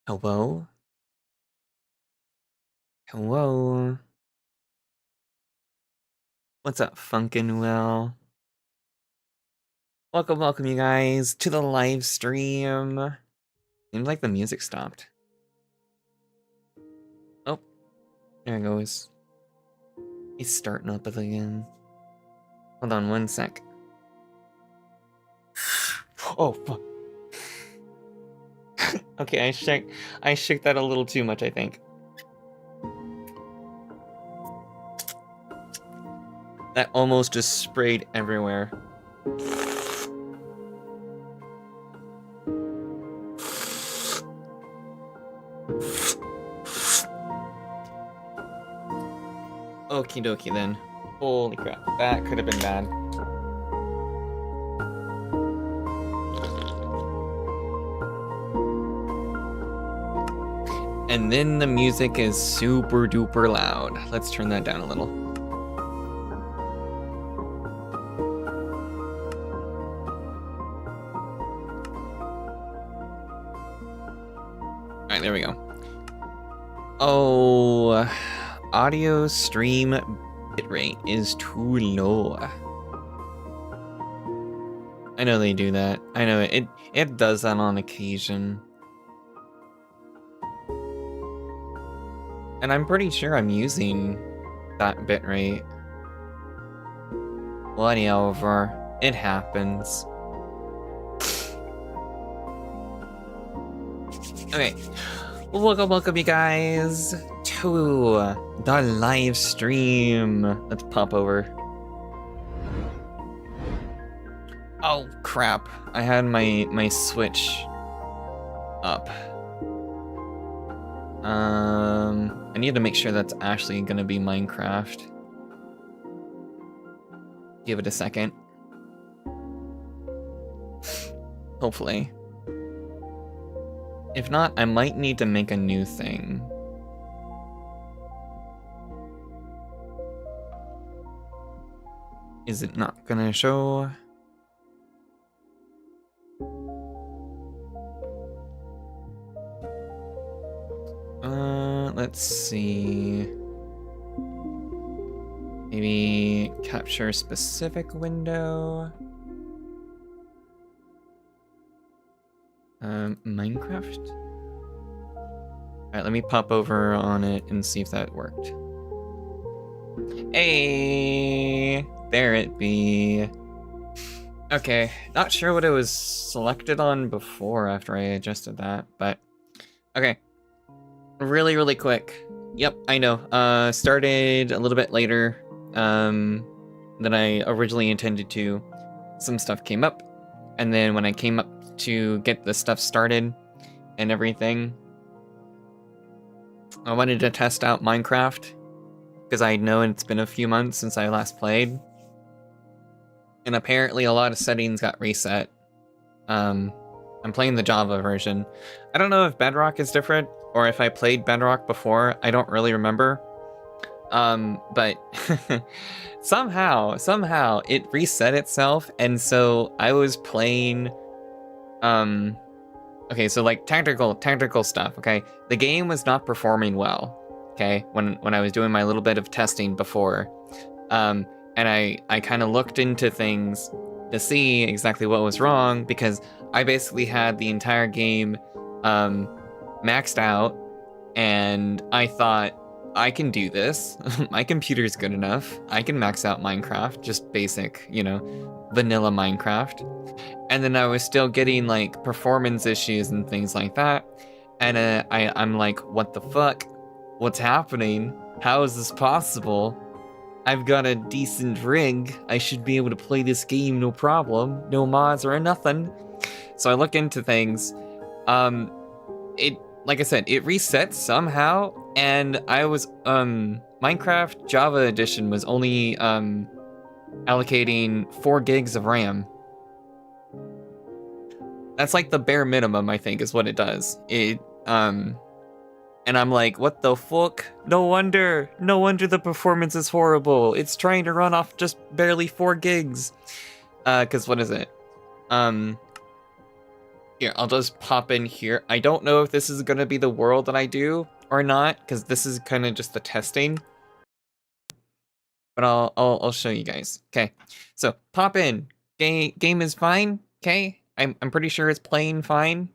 Hello? Hello? What's up, Funkin' Will? Welcome, welcome, you guys, to the live stream. Seems like the music stopped. Oh, there it goes. He's starting up again. Hold on one sec. Oh, fuck. Okay, I shook that a little too much, I think. That almost just sprayed everywhere. Okie dokie then. Holy crap, that could have been bad. And then the music is super duper loud. Let's turn that down a little. Alright, there we go. Oh, audio stream bitrate is too low. I know they do that. I know it does that on occasion. And I'm pretty sure I'm using that bitrate. Whatever. It happens. Okay. Welcome you guys to the live stream. Let's pop over. Oh crap. I had my Switch up. I need to make sure that's actually gonna be Minecraft. Give it a second. Hopefully. If not, I might need to make a new thing. Is it not gonna show? Let's see. Maybe capture specific window. Minecraft? Alright, let me pop over on it and see if that worked. Hey! There it be. Okay, not sure what it was selected on before after I adjusted that, but... Okay. Really quick. Yep, I know. Started a little bit later than I originally intended to. Some stuff came up, and then when I came up to get the stuff started and everything, I wanted to test out Minecraft because I know it's been a few months since I last played, and apparently a lot of settings got reset. I'm playing the Java version. I don't know if Bedrock is different or if I played Bedrock before. I don't really remember. But somehow it reset itself, and so I was playing okay, so like tactical stuff, okay? The game was not performing well, okay, when I was doing my little bit of testing before. And I kind of looked into things to see exactly what was wrong, because I basically had the entire game maxed out, and I thought, I can do this. My computer's good enough. I can max out Minecraft, just basic, you know, vanilla Minecraft. And then I was still getting like performance issues and things like that. And I'm like, what the fuck? What's happening? How is this possible? I've got a decent rig. I should be able to play this game no problem. No mods or nothing. So I look into things. Like I said, it reset somehow, and I was, Minecraft Java Edition was only, allocating 4 gigs of RAM. That's like the bare minimum, I think, is what it does. And I'm like, what the fuck? No wonder the performance is horrible. It's trying to run off just barely 4 gigs. Cause what is it? Here, I'll just pop in here. I don't know if this is gonna be the world that I do or not, because this is kind of just the testing. But I'll show you guys. Okay, so pop in. Game is fine. Okay, I'm pretty sure it's playing fine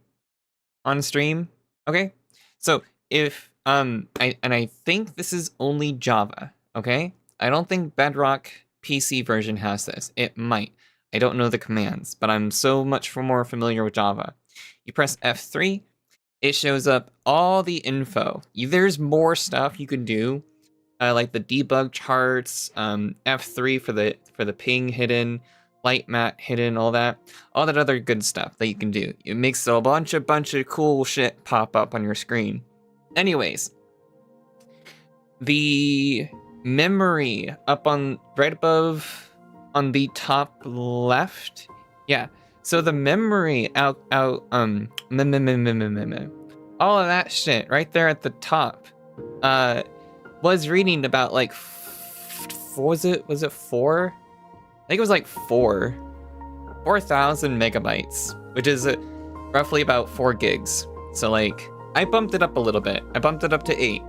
on stream. Okay, so if I think this is only Java. Okay, I don't think Bedrock PC version has this. It might. I don't know the commands, but I'm so much more familiar with Java. You press F3, it shows up all the info. There's more stuff you can do, like the debug charts, F3 for the ping hidden, light matte hidden, all that other good stuff that you can do. It makes a bunch of cool shit pop up on your screen. Anyways, the memory up on right above on the top left, yeah. So the memory all of that shit right there at the top, was reading about like, was it 4? I think it was like 4,000 megabytes, which is roughly about 4 gigs. So like, I bumped it up a little bit. I bumped it up to 8,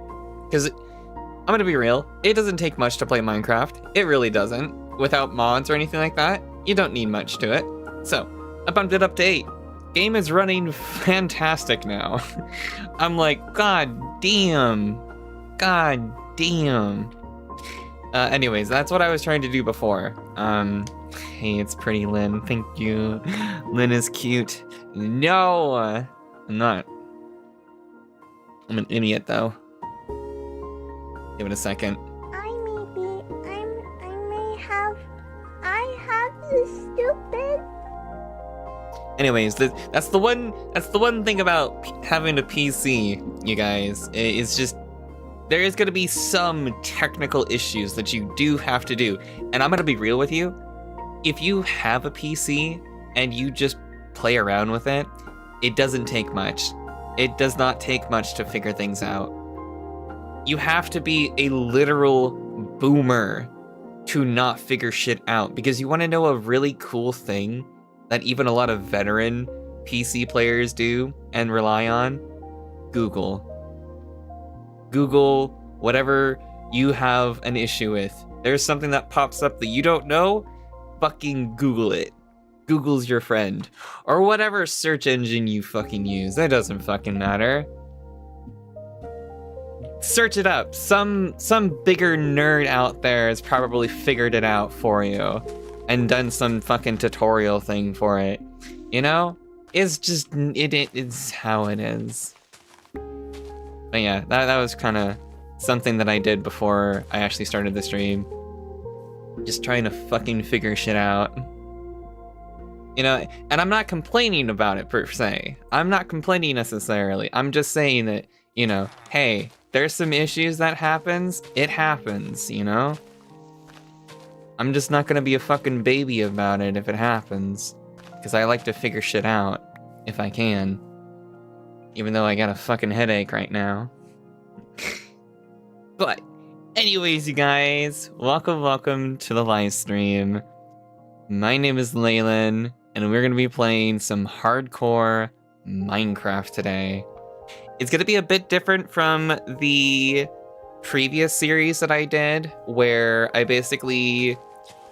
because I'm gonna be real, it doesn't take much to play Minecraft. It really doesn't. Without mods or anything like that, you don't need much to it. So, I bumped it up to 8. Game is running fantastic now. I'm like, god damn. God damn. Anyways, that's what I was trying to do before. Hey, it's pretty Lynn. Thank you. Lynn is cute. No, I'm not. I'm an idiot, though. Give it a second. I have this stupid. Anyways, that's the one thing about having a PC, you guys. It's just, there is gonna be some technical issues that you do have to do. And I'm gonna be real with you. If you have a PC and you just play around with it, it doesn't take much. It does not take much to figure things out. You have to be a literal boomer to not figure shit out, because you want to know a really cool thing that even a lot of veteran PC players do and rely on? Google. Google whatever you have an issue with. There's something that pops up that you don't know, fucking Google it. Google's your friend. Or whatever search engine you fucking use. That doesn't fucking matter. Search it up. Some bigger nerd out there has probably figured it out for you and done some fucking tutorial thing for it. You know? It's just, it's how it is. But yeah, that was kind of something that I did before I actually started the stream. Just trying to fucking figure shit out. You know, and I'm not complaining about it per se. I'm not complaining necessarily. I'm just saying that, you know, hey, there's some issues that happens. It happens, you know? I'm just not gonna be a fucking baby about it if it happens. Because I like to figure shit out, if I can. Even though I got a fucking headache right now. But, anyways, you guys, welcome to the live stream. My name is Leyland, and we're gonna be playing some hardcore Minecraft today. It's gonna be a bit different from the previous series that I did, where I basically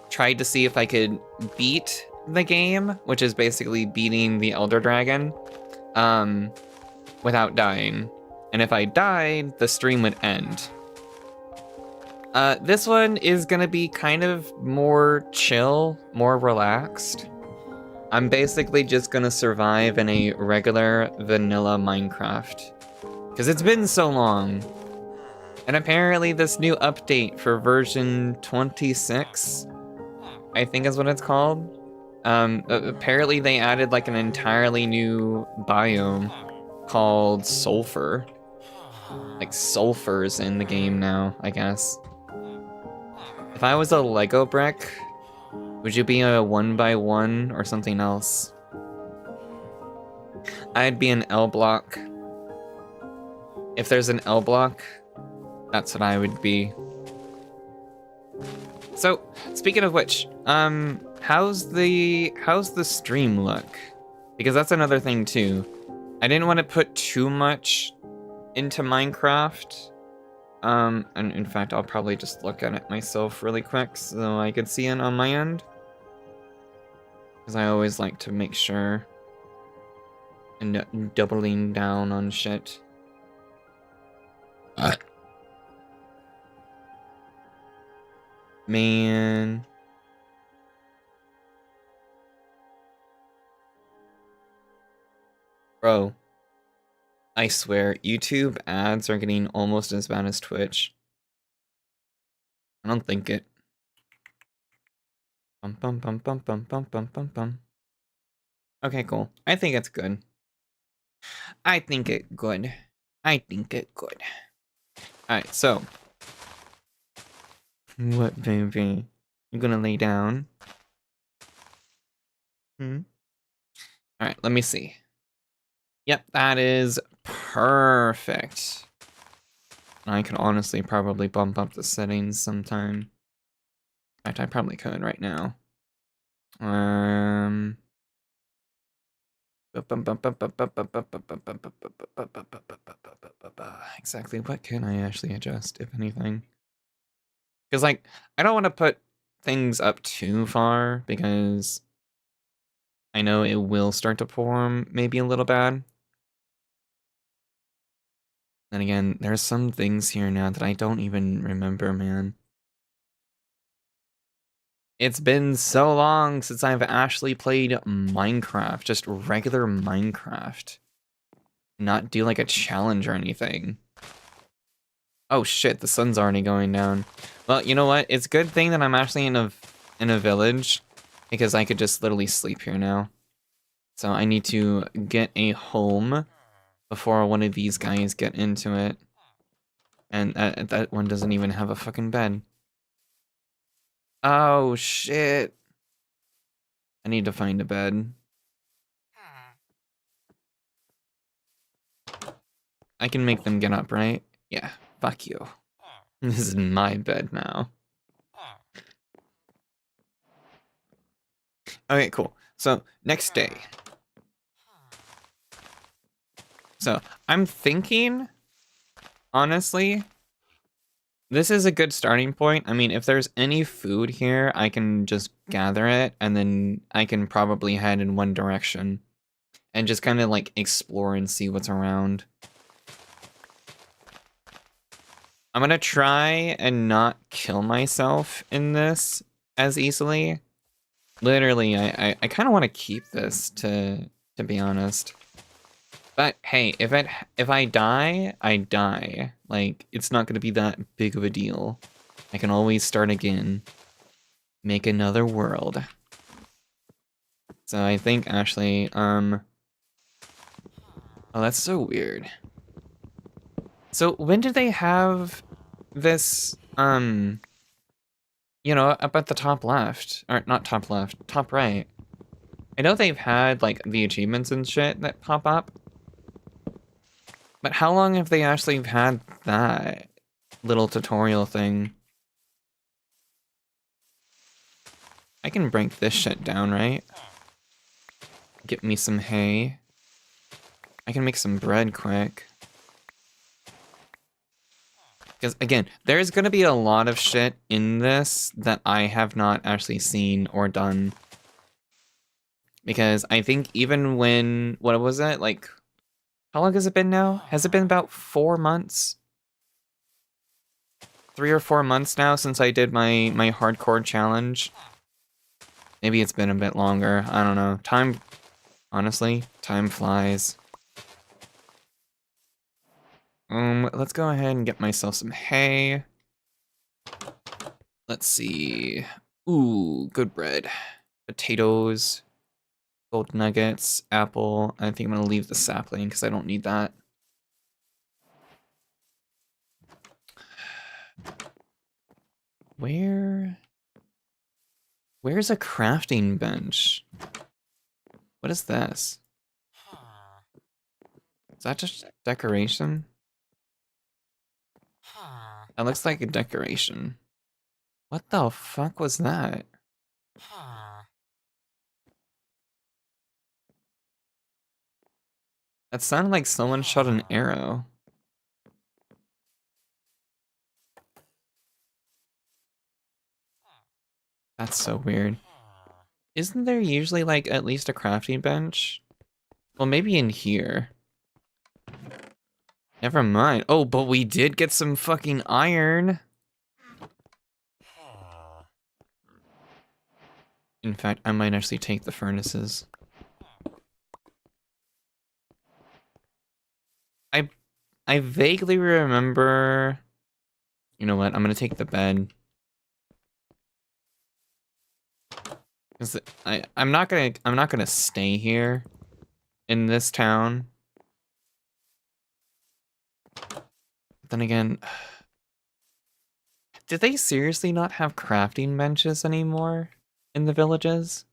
tried to see if I could beat the game, which is basically beating the Elder Dragon, without dying. And if I died, the stream would end. This one is gonna be kind of more chill, more relaxed. I'm basically just gonna survive in a regular vanilla Minecraft. Because it's been so long. And apparently this new update for version 26, I think is what it's called. Apparently they added like an entirely new biome called Sulfur. Like sulfur's in the game now, I guess. If I was a Lego brick, would you be a 1x1 or something else? I'd be an L block. If there's an L block, that's what I would be. So, speaking of which, how's the stream look? Because that's another thing too. I didn't want to put too much into Minecraft. And in fact, I'll probably just look at it myself really quick so I can see it on my end. Because I always like to make sure and doubling down on shit. Man. Bro. I swear, YouTube ads are getting almost as bad as Twitch. I don't think it. Bum bum bum bum bum bum bum bum bum. Okay, cool. I think it's good. I think it good. I think it good. Alright, so. What, baby? You gonna lay down? Alright, let me see. Yep, that is perfect. I could honestly probably bump up the settings sometime. In fact, I probably could right now. Exactly what can I actually adjust, if anything? Because, like, I don't want to put things up too far because I know it will start to perform maybe a little bad. And again, there's some things here now that I don't even remember, man. It's been so long since I've actually played Minecraft, just regular Minecraft. Not do like a challenge or anything. Oh shit, the sun's already going down. Well, you know what? It's a good thing that I'm actually in a village because I could just literally sleep here now. So I need to get a home before one of these guys get into it. And that one doesn't even have a fucking bed. Oh shit. I need to find a bed. I can make them get up, right? Yeah, fuck you. This is my bed now. Okay, cool. So, next day. So, I'm thinking, honestly, this is a good starting point. I mean, if there's any food here, I can just gather it, and then I can probably head in one direction. And just kind of, like, explore and see what's around. I'm gonna try and not kill myself in this as easily. Literally, I kind of want to keep this, to be honest. But hey, if I die, I die. Like, it's not gonna be that big of a deal. I can always start again. Make another world. So I think actually, oh, that's so weird. So when did they have this, you know, up at the top left, or not top left, top right? I know they've had like the achievements and shit that pop up. But how long have they actually had that little tutorial thing? I can break this shit down, right? Get me some hay. I can make some bread quick. Because, again, there's gonna be a lot of shit in this that I have not actually seen or done. Because I think even when, what was it? Like, how long has it been now? Has it been about 4 months? 3 or 4 months now since I did my hardcore challenge? Maybe it's been a bit longer. I don't know. Time, honestly, time flies. Let's go ahead and get myself some hay. Let's see. Ooh, good bread. Potatoes, gold nuggets, apple. I think I'm gonna leave the sapling because I don't need that. Where's a crafting bench? What is this? Is that just decoration? That looks like a decoration. What the fuck was that? That sounded like someone shot an arrow. That's so weird. Isn't there usually like at least a crafting bench? Well, maybe in here. Never mind. Oh, but we did get some fucking iron. In fact, I might actually take the furnaces. I vaguely remember... You know what? I'm gonna take the bed. I'm not gonna stay here in this town. But then again, did they seriously not have crafting benches anymore in the villages?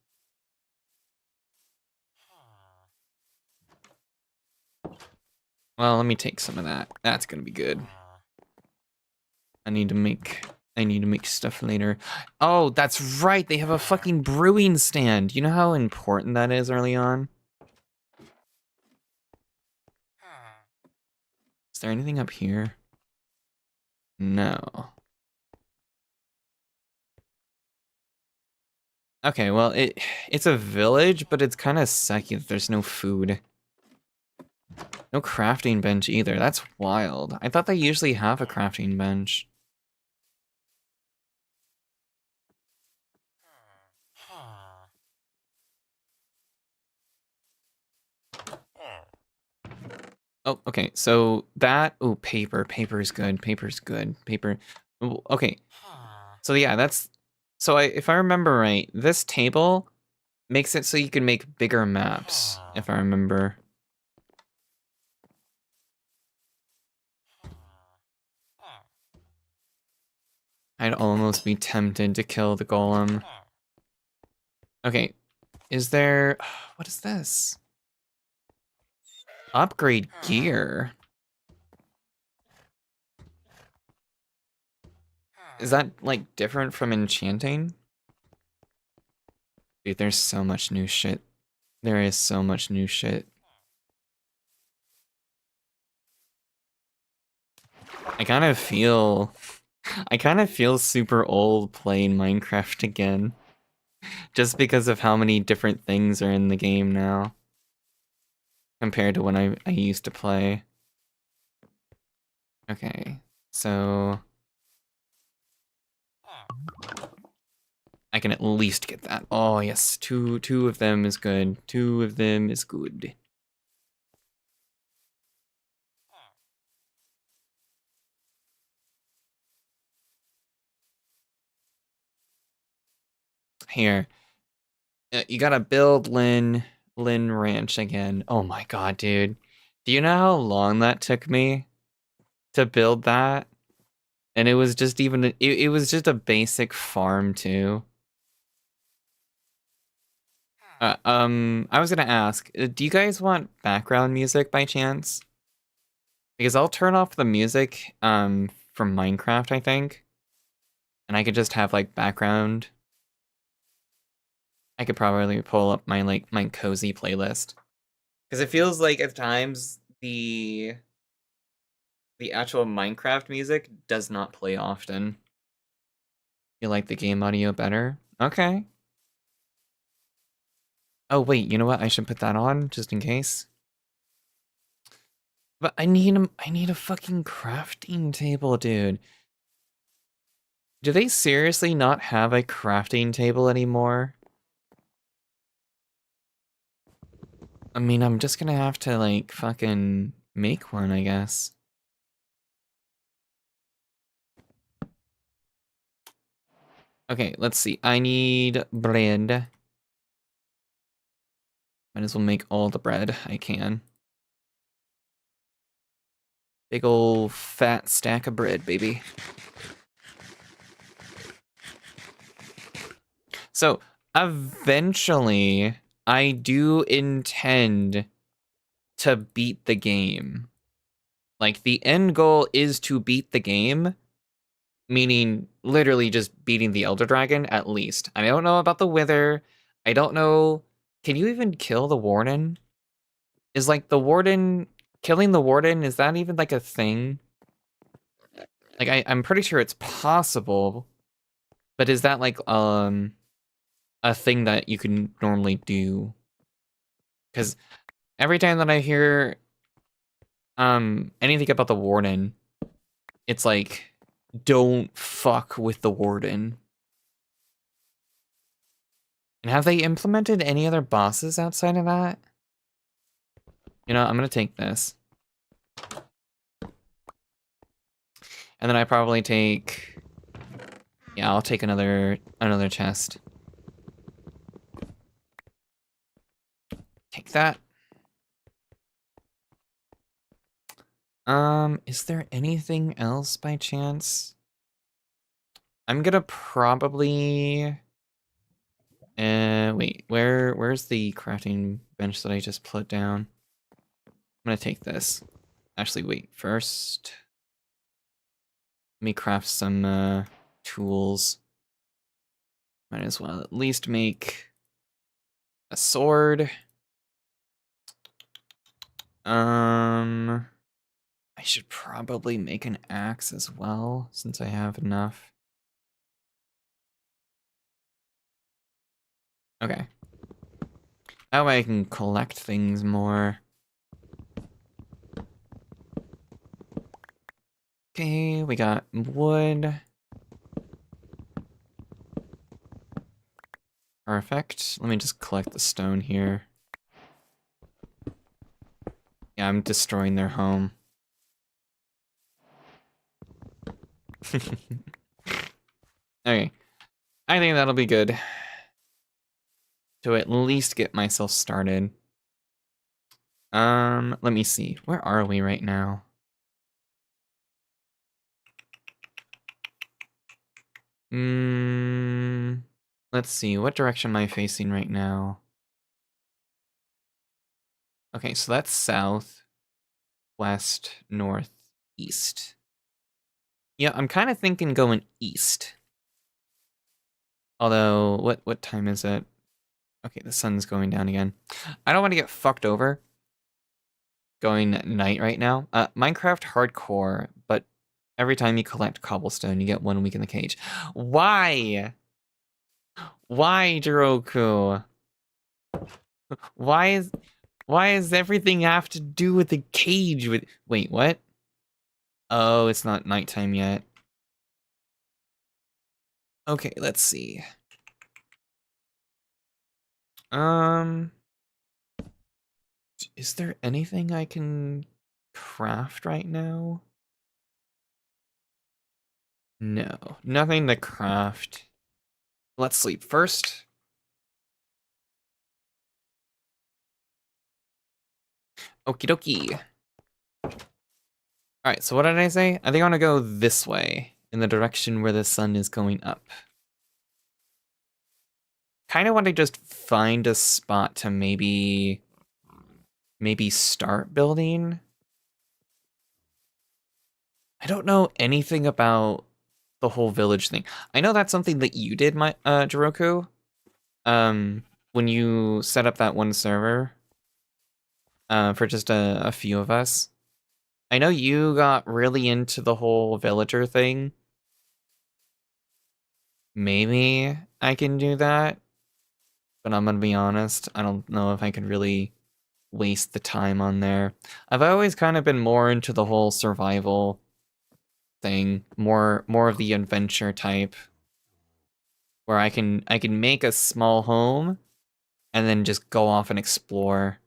Well, let me take some of that. That's gonna be good. I need to make stuff later. Oh, that's right. They have a fucking brewing stand. You know how important that is early on? Is there anything up here? No. Okay, well, it's a village, but it's kind of sucky that there's no food. No crafting bench either. That's wild. I thought they usually have a crafting bench. Oh, okay. So that... Oh, paper. Paper's good. Paper's good. Paper... Oh, okay. So yeah, that's... So if I remember right, this table makes it so you can make bigger maps, if I remember. I'd almost be tempted to kill the golem. Okay, is there... What is this? Upgrade gear. Is that, like, different from enchanting? Dude, there's so much new shit. There is so much new shit. I kind of feel super old playing Minecraft again. Just because of how many different things are in the game now. Compared to when I used to play. Okay, so... I can at least get that. Oh, yes, two of them is good. 2 of them is good. Here. You gotta build Lynn Ranch again. Oh my god, dude. Do you know how long that took me to build that? And it was just it was just a basic farm too. I was gonna ask, do you guys want background music by chance? Because I'll turn off the music from Minecraft, I think. And I could just have like background. I could probably pull up my cozy playlist. Because it feels like at times the actual Minecraft music does not play often. You like the game audio better? Okay. Oh wait, you know what? I should put that on just in case. But I need a fucking crafting table, dude. Do they seriously not have a crafting table anymore? I mean, I'm just gonna have to like fucking make one, I guess. Okay, let's see. I need bread. Might as well make all the bread I can. Big ol' fat stack of bread, baby. So, eventually, I do intend to beat the game. Like, the end goal is to beat the game, meaning literally just beating the Elder Dragon, at least. I don't know about the Wither. I don't know... Can you even kill the Warden? Is like the warden, killing the warden, is that even like a thing? Like I'm pretty sure it's possible, but is that like a thing that you can normally do? Because every time that I hear anything about the warden, it's like, don't fuck with the warden. And have they implemented any other bosses outside of that? You know, I'm gonna take this. And then I probably take... Yeah, I'll take another chest. Take that. Is there anything else by chance? I'm gonna probably... wait, where's the crafting bench that I just put down? I'm gonna take this. Actually, wait, first... Let me craft some, tools. Might as well at least make a sword. I should probably make an axe as well, since I have enough. Okay. That way I can collect things more. Okay, we got wood. Perfect. Let me just collect the stone here. Yeah, I'm destroying their home. Okay. I think that'll be good. To at least get myself started. Let me see. Where are we right now? Let's see. What direction am I facing right now? Okay, so that's south, west, north, east. Yeah, I'm kind of thinking going east. Although, what time is it? Okay, the sun's going down again. I don't want to get fucked over going night right now. Minecraft hardcore, but every time you collect cobblestone, you get 1 week in the cage. Why? Why, Jiroku? Why does everything have to do with the cage? Wait, what? Oh, it's not nighttime yet. Okay, let's see. Is there anything I can craft right now? No, nothing to craft. Let's sleep first. Okie dokie. Alright, so what did I say? I think I want to go this way, in the direction where the sun is going up. Kind of want to just find a spot to maybe start building. I don't know anything about the whole village thing. I know that's something that you did, Jiroku. When you set up that one server. For just a few of us. I know you got really into the whole villager thing. Maybe I can do that. But I'm gonna be honest, I don't know if I can really waste the time on there. I've always kind of been more into the whole survival thing, more of the adventure type, where I can make a small home and then just go off and explore.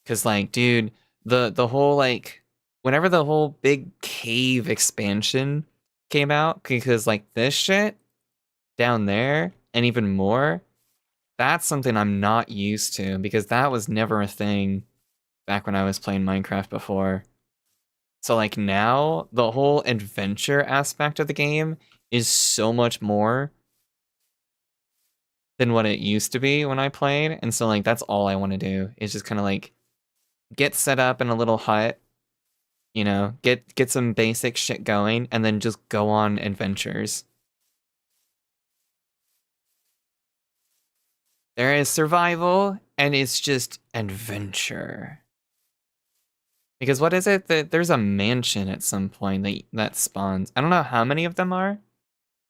Cause like, dude, the whole like, whenever the whole big cave expansion came out, because like this shit down there and even more, that's something I'm not used to because that was never a thing back when I was playing Minecraft before. So like now, the whole adventure aspect of the game is so much more than what it used to be when I played. And so like that's all I want to do is just kind of like get set up in a little hut, you know, get some basic shit going and then just go on adventures. There is survival and it's just adventure. Because what is it that there's a mansion at some point that spawns? I don't know how many of them are.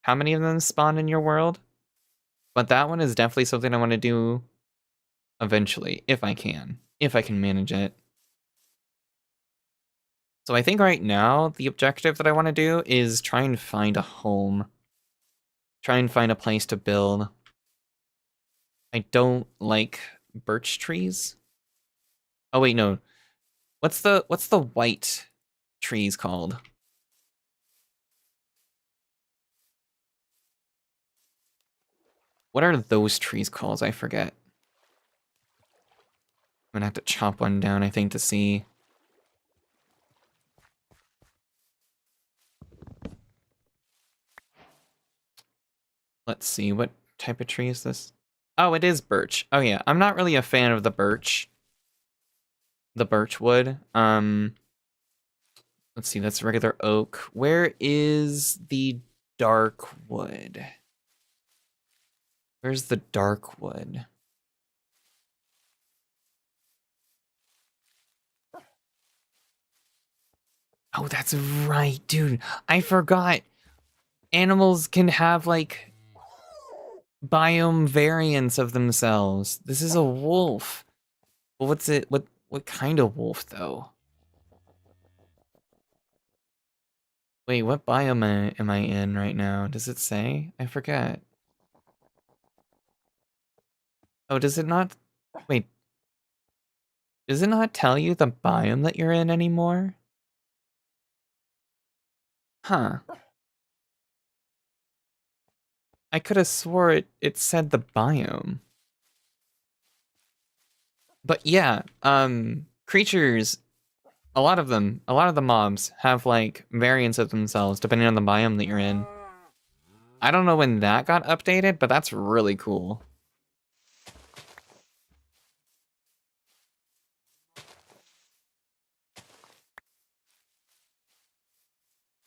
How many of them spawn in your world? But that one is definitely something I want to do eventually, if I can manage it. So I think right now the objective that I want to do is try and find a home. Try and find a place to build. I don't like birch trees. Oh wait, no. What's the white trees called? What are those trees called? I forget. I'm gonna have to chop one down, I think, to see. Let's see, what type of tree is this? Oh, it is birch. Oh yeah, I'm not really a fan of the birch. The birch wood. Let's see, that's regular oak. Where is the dark wood? Where's the dark wood? Oh, that's right, dude. I forgot. Animals can have, like, biome variants of themselves. This is a wolf. Well, what's it? What kind of wolf, though? Wait, what biome am I in right now? Does it say? I forget. Oh, does it not? Wait. Does it not tell you the biome that you're in anymore? Huh. I could have swore it said the biome. But yeah, creatures, a lot of the mobs have like variants of themselves depending on the biome that you're in. I don't know when that got updated, but that's really cool.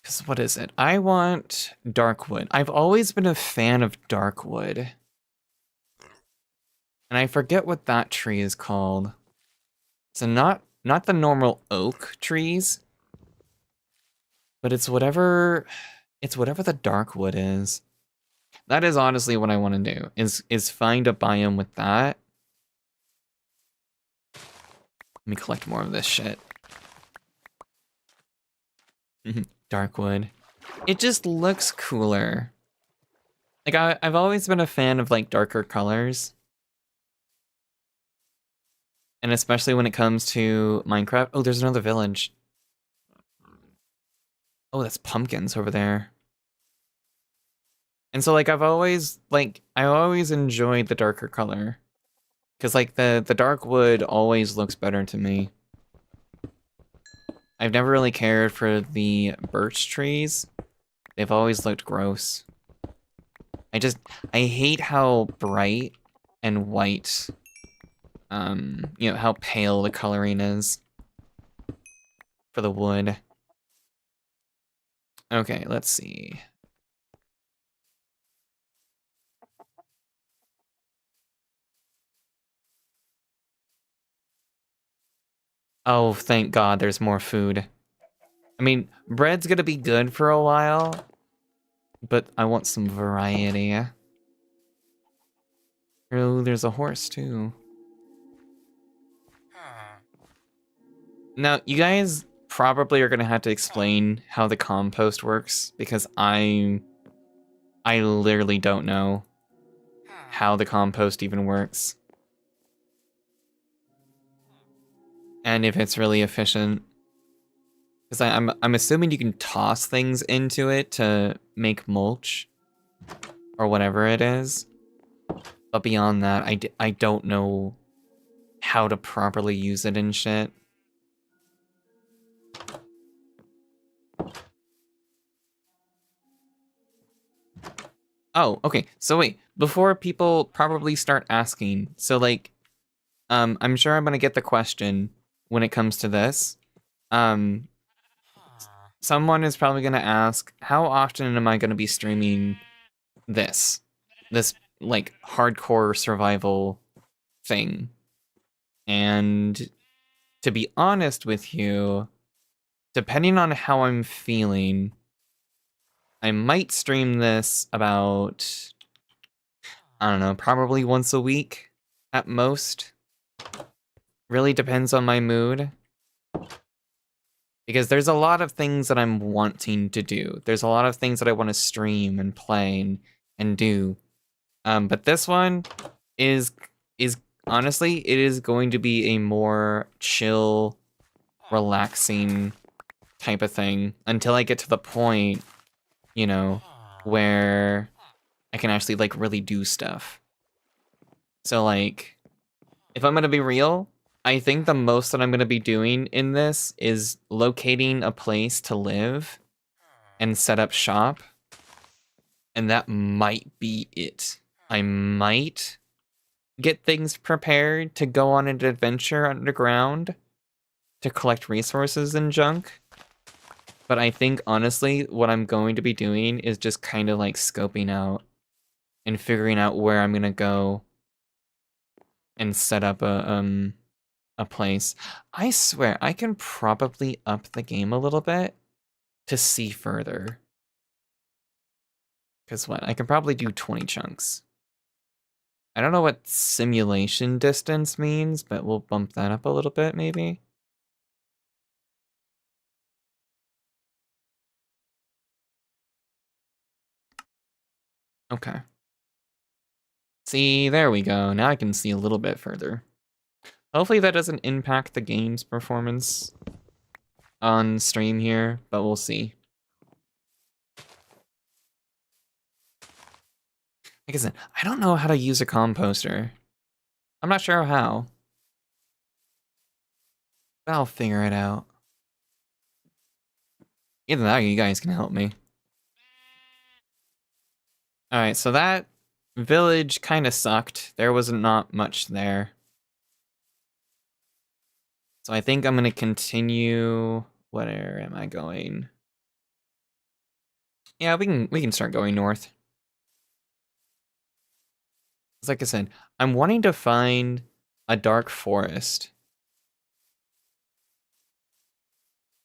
Because what is it? I want darkwood. I've always been a fan of darkwood. And I forget what that tree is called. So not the normal oak trees, but it's whatever the darkwood is. That is honestly what I want to do, is find a biome with that. Let me collect more of this shit. Darkwood. It just looks cooler. Like, I've always been a fan of, like, darker colors. And especially when it comes to Minecraft. Oh, there's another village. Oh, that's pumpkins over there. And so, like, I always enjoyed the darker color. Because, like, the dark wood always looks better to me. I've never really cared for the birch trees. They've always looked gross. I hate how bright and white, you know, how pale the coloring is for the wood. Okay, let's see. Oh, thank God there's more food. I mean, bread's gonna be good for a while, but I want some variety. Oh, there's a horse too. Now, you guys probably are gonna have to explain how the compost works, because I literally don't know how the compost even works. And if it's really efficient. Because I'm assuming you can toss things into it to make mulch. Or whatever it is. But beyond that, I don't know how to properly use it and shit. Oh, okay. So wait, before people probably start asking, so like, I'm sure I'm gonna get the question when it comes to this. Someone is probably gonna ask, how often am I gonna be streaming this like hardcore survival thing? And to be honest with you, depending on how I'm feeling, I might stream this about, I don't know, probably once a week at most. Really depends on my mood. Because there's a lot of things that I'm wanting to do. There's a lot of things that I want to stream and play and do. But this one is honestly, it is going to be a more chill, relaxing type of thing until I get to the point, you know, where I can actually like really do stuff. So like, if I'm gonna be real, I think the most that I'm gonna be doing in this is locating a place to live and set up shop. And that might be it. I might get things prepared to go on an adventure underground to collect resources and junk. But I think honestly, what I'm going to be doing is just kind of like scoping out and figuring out where I'm gonna go and set up a place. I swear I can probably up the game a little bit to see further. Cause what? I can probably do 20 chunks. I don't know what simulation distance means, but we'll bump that up a little bit maybe. Okay. See, there we go. Now I can see a little bit further. Hopefully that doesn't impact the game's performance on stream here, but we'll see. Like I said, I don't know how to use a composter. I'm not sure how. But I'll figure it out. Either that or you guys can help me. Alright, so that village kind of sucked. There was not much there. So I think I'm going to continue. Where am I going? Yeah, we can start going north. Like I said, I'm wanting to find a dark forest.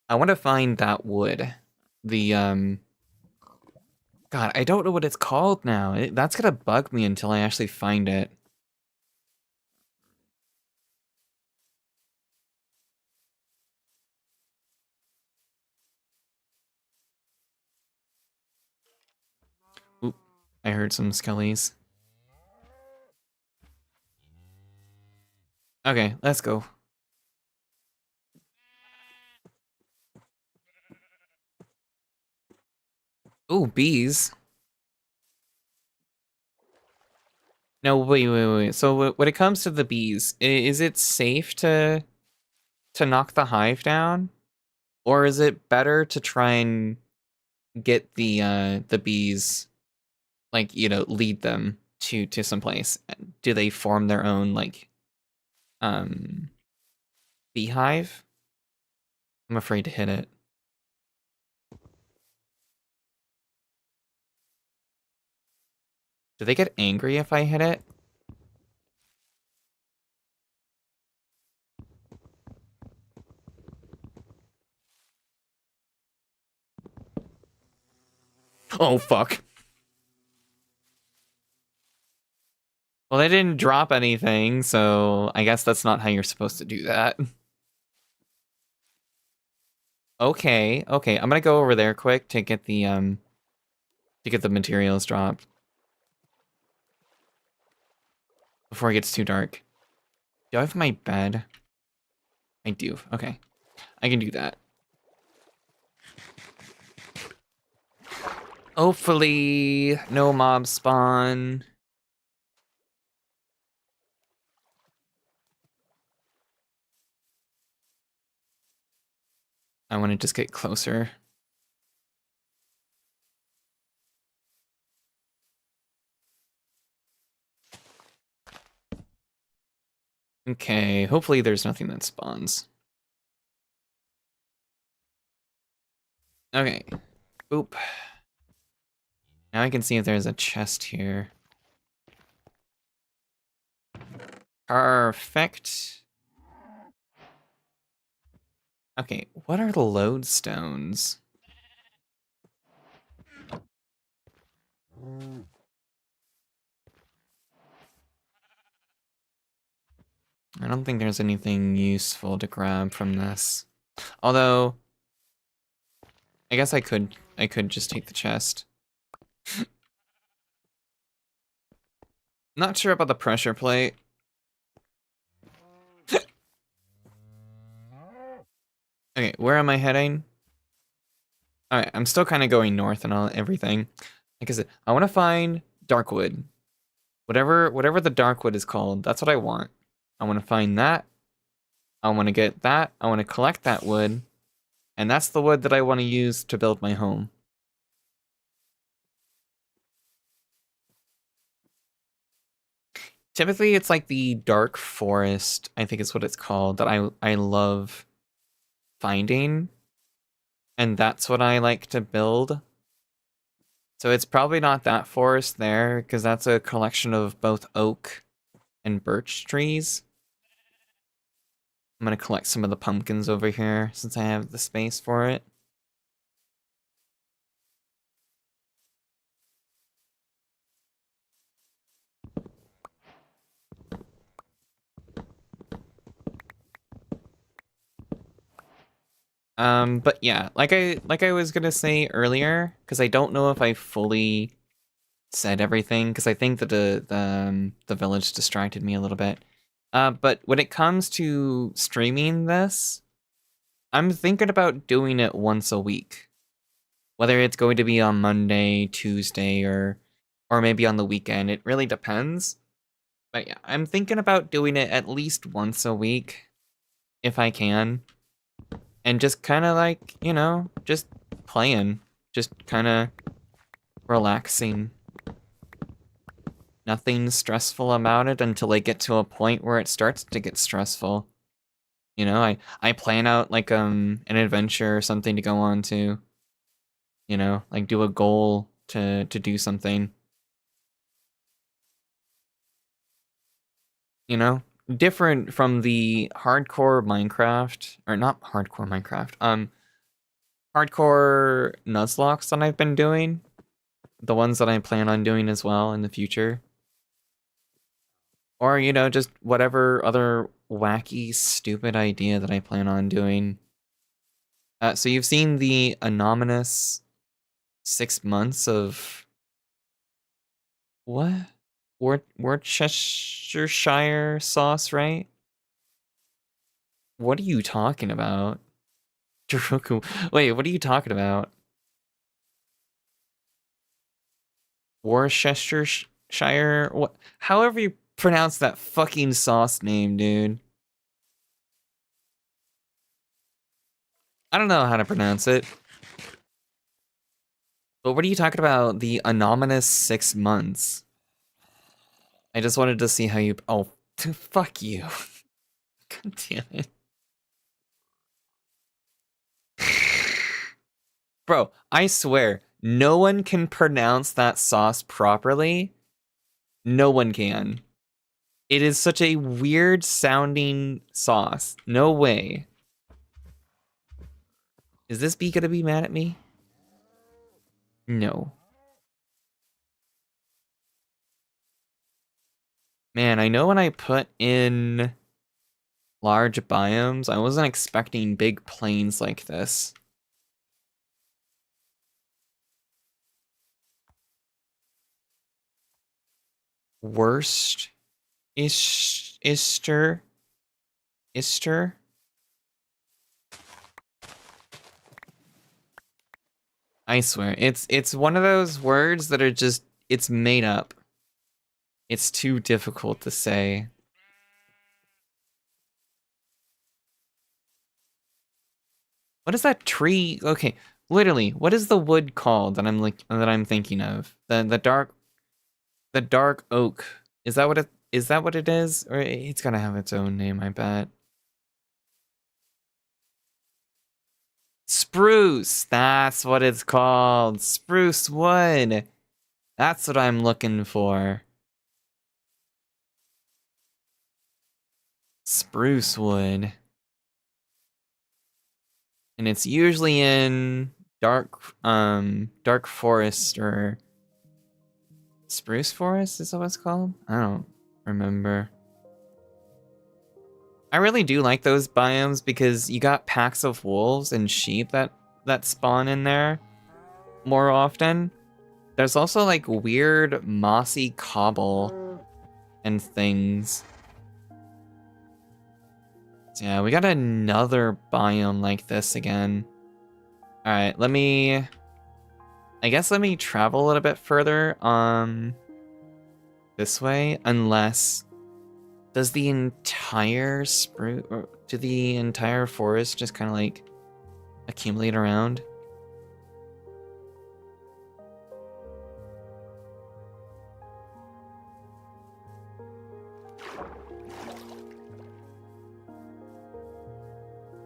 I want to find that wood. The, God, I don't know what it's called now. That's gonna bug me until I actually find it. Oop, I heard some skellies. Okay, let's go. Ooh, bees. No, wait. So when it comes to the bees, is it safe to knock the hive down? Or is it better to try and get the bees, like, you know, lead them to some place? Do they form their own like beehive? I'm afraid to hit it. Do they get angry if I hit it? Oh, fuck. Well, they didn't drop anything, so I guess that's not how you're supposed to do that. Okay, I'm gonna go over there quick to get the materials dropped before it gets too dark. Do I have my bed? I do. Okay. I can do that. Hopefully, no mob spawn. I want to just get closer. Okay, hopefully there's nothing that spawns. Okay. Oop. Now I can see if there's a chest here. Perfect. Okay, what are the lodestones? I don't think there's anything useful to grab from this. Although, I guess I could just take the chest. Not sure about the pressure plate. Okay, where am I heading? Alright, I'm still kind of going north and all everything. Like I said, I want to find Darkwood. Whatever the Darkwood is called, that's what I want. I want to find that. I want to get that. I want to collect that wood. And that's the wood that I want to use to build my home. Typically, it's like the dark forest, I think is what it's called, that I love finding. And that's what I like to build. So it's probably not that forest there, because that's a collection of both oak and birch trees. I'm gonna collect some of the pumpkins over here, since I have the space for it. But yeah, like I was gonna say earlier, because I don't know if I fully said everything, because I think that the village distracted me a little bit. But when it comes to streaming this, I'm thinking about doing it once a week. Whether it's going to be on Monday, Tuesday, or maybe on the weekend, it really depends. But yeah, I'm thinking about doing it at least once a week, if I can. And just kind of like, you know, just playing. Just kind of relaxing. Nothing stressful about it until I get to a point where it starts to get stressful. You know, I plan out like an adventure or something to go on to. You know, like do a goal to do something. You know? Different from the hardcore Minecraft, or not hardcore Minecraft, hardcore Nuzlocke that I've been doing. The ones that I plan on doing as well in the future. Or, you know, just whatever other wacky, stupid idea that I plan on doing. So you've seen the anonymous 6 months of... What? Worcestershire sauce, right? What are you talking about? Jiroku. Wait, what are you talking about? Worcestershire? What? However you pronounce that fucking sauce name, dude. I don't know how to pronounce it. But what are you talking about? The anonymous 6 months. I just wanted to see how you... Oh, fuck you. God damn it. Bro, I swear, no one can pronounce that sauce properly. No one can. It is such a weird sounding sauce. No way. Is this bee gonna be mad at me? No. Man, I know when I put in large biomes, I wasn't expecting big plains like this. Worst Ister? I swear, it's one of those words that are just, it's made up. It's too difficult to say. What is that tree? Okay, literally, what is the wood called that I'm thinking of? The dark oak. Is that what it is? Or it's gotta have its own name, I bet. Spruce. That's what it's called. Spruce wood. That's what I'm looking for. Spruce wood. And it's usually in dark forest or spruce forest, is that what it's called? I don't remember. I really do like those biomes because you got packs of wolves and sheep that spawn in there more often. There's also like weird mossy cobble and things. So yeah, we got another biome like this again. All right, I guess let me travel a little bit further this way, unless does the entire spruce or do the entire forest just kind of like accumulate around?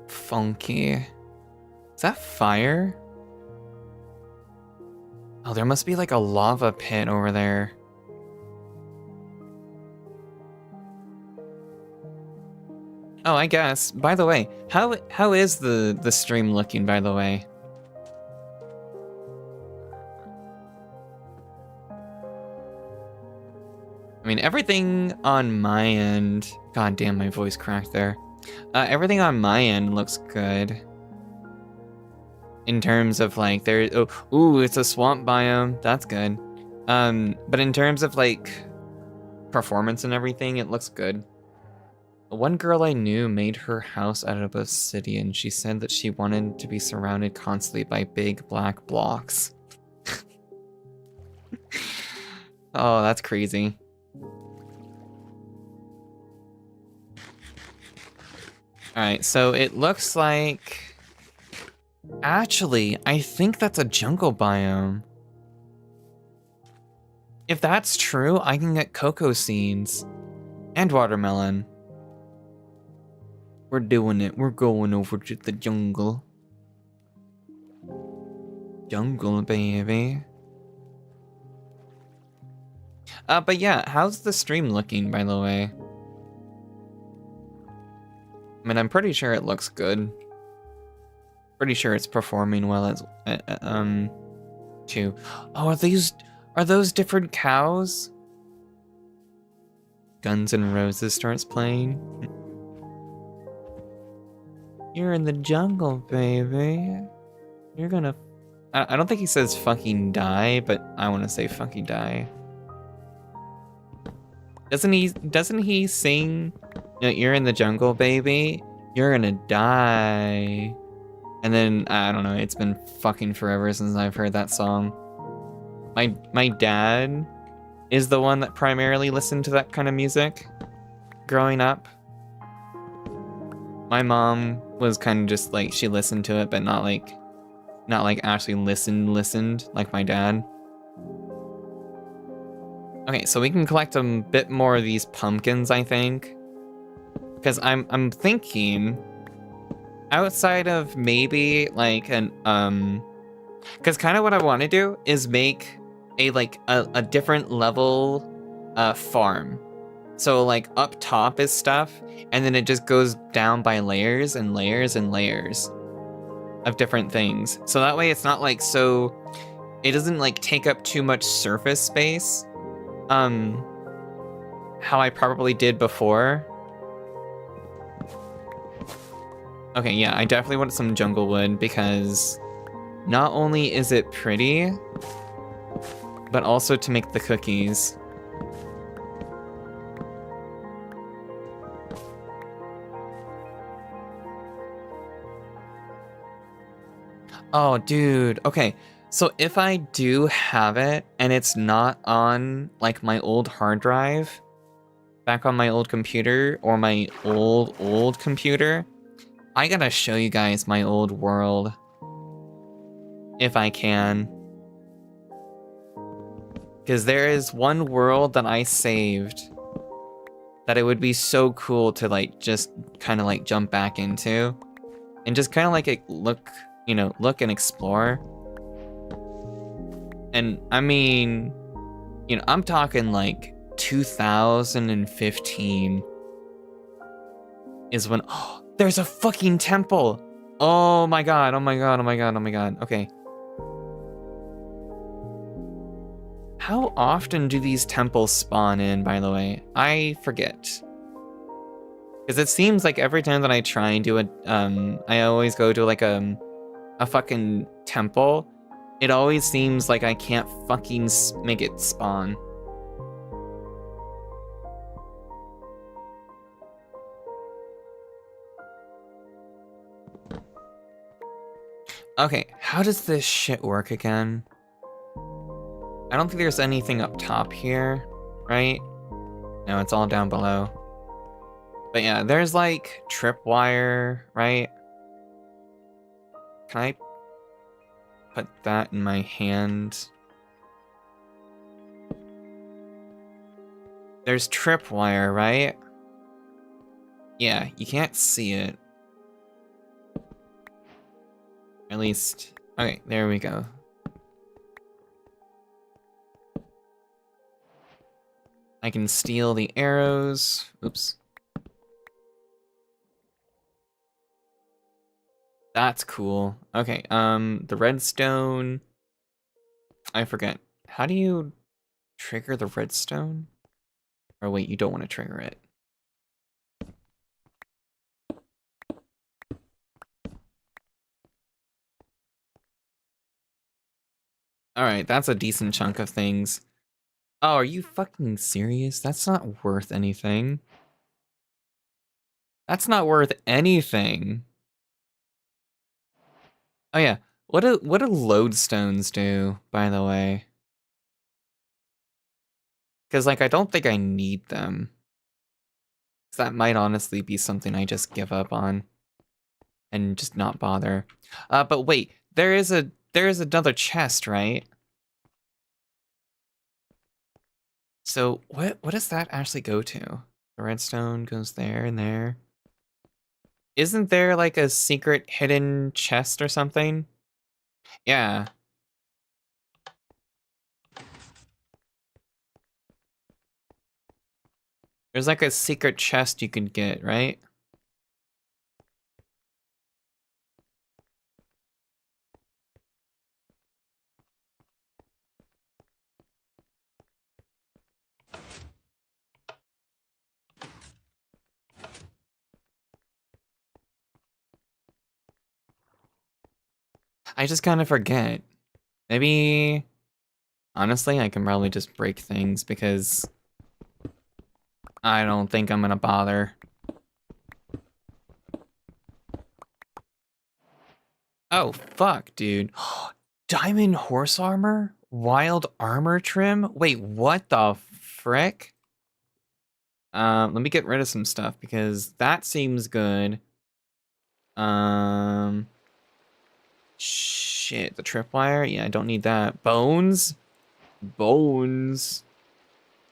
Funky. Is that fire? Oh, there must be like a lava pit over there. Oh, I guess. By the way, how is the stream looking, by the way? I mean, everything on my end... God damn, my voice cracked there. Everything on my end looks good. In terms of like, there... Oh, ooh, it's a swamp biome. That's good. But in terms of like performance and everything, it looks good. One girl I knew made her house out of obsidian. She said that she wanted to be surrounded constantly by big black blocks. Oh, that's crazy. Alright, so it looks like... Actually, I think that's a jungle biome. If that's true, I can get cocoa seeds. And watermelon. We're doing it. We're going over to the jungle. Jungle, baby. But yeah, how's the stream looking, by the way? I mean, I'm pretty sure it looks good. Pretty sure it's performing well as too. Oh, are those different cows? Guns N' Roses starts playing. You're in the jungle, baby. You're gonna... I don't think he says fucking die, but I want to say fucking die. Doesn't he sing, you know, you're in the jungle, baby? You're gonna die. And then, I don't know, it's been fucking forever since I've heard that song. My dad is the one that primarily listened to that kind of music growing up. My mom was kind of just like, she listened to it, but not like actually listened like my dad. Okay, so we can collect a bit more of these pumpkins, I think. Because I'm thinking outside of maybe like an because kind of what I want to do is make a different level farm. So like up top is stuff, and then it just goes down by layers and layers and layers of different things. So that way it's not like so it doesn't like take up too much surface space. How I probably did before. Okay, yeah, I definitely want some jungle wood because not only is it pretty, but also to make the cookies. Oh, dude. Okay, so if I do have it and it's not on like my old hard drive, back on my old computer or my old computer, I gotta show you guys my old world. If I can. Because there is one world that I saved that it would be so cool to like just kind of like jump back into. And just kind of like look and explore. And I mean, I'm talking like 2015 is when, oh, there's a fucking temple. Oh my god, oh my god, oh my god, oh my god. Okay. How often do these temples spawn in, by the way? I forget. Because it seems like every time that I try and do it, I always go to like a fucking temple. It always seems like I can't fucking make it spawn. Okay, how does this shit work again? I don't think there's anything up top here, right? No, it's all down below. But yeah, there's like tripwire, right? Can I put that in my hand? There's tripwire, right? Yeah, you can't see it. At least, okay, there we go. I can steal the arrows. Oops. That's cool. Okay, the redstone. I forget. How do you trigger the redstone? Or wait, you don't want to trigger it. Alright, that's a decent chunk of things. Oh, are you fucking serious? That's not worth anything. That's not worth anything. Oh yeah, what do lodestones do, by the way? Because, like, I don't think I need them. That might honestly be something I just give up on. And just not bother. But wait, there is another chest, right? So what does that actually go to? The redstone goes there and there. Isn't there like a secret hidden chest or something? Yeah. There's like a secret chest you could get, right? I just kind of forget. Maybe, honestly, I can probably just break things because I don't think I'm gonna bother. Oh, fuck, dude. Diamond horse armor? Wild armor trim? Wait, what the frick? Let me get rid of some stuff because that seems good. Shit, the tripwire? Yeah, I don't need that. Bones? Bones.